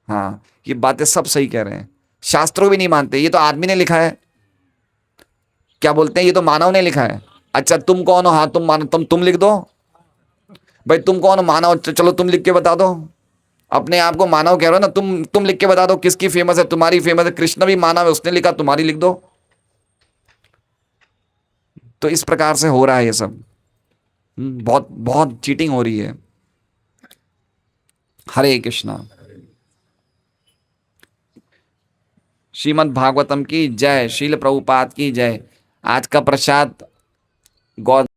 हाँ, ये बातें सब सही कह रहे हैं। शास्त्रों भी नहीं मानते, ये तो आदमी ने लिखा है। क्या बोलते हैं, ये तो मानव ने लिखा है। अच्छा तुम कौन हो? हाँ तुम मानव, तुम लिख दो भाई, तुम कौन हो? मानव, चलो तुम लिख के बता दो। अपने आप को मानव कह रहे हो ना, तुम लिख के बता दो किसकी फेमस है, तुम्हारी फेमस है। कृष्ण भी मानव है, उसने लिखा, तुम्हारी लिख दो। तो इस प्रकार से हो रहा है ये सब। बहुत बहुत चीटिंग हो रही है। हरे कृष्णा। श्रीमद् भागवतम की जय, शील प्रभुपाद की जय। आज का प्रसाद गौ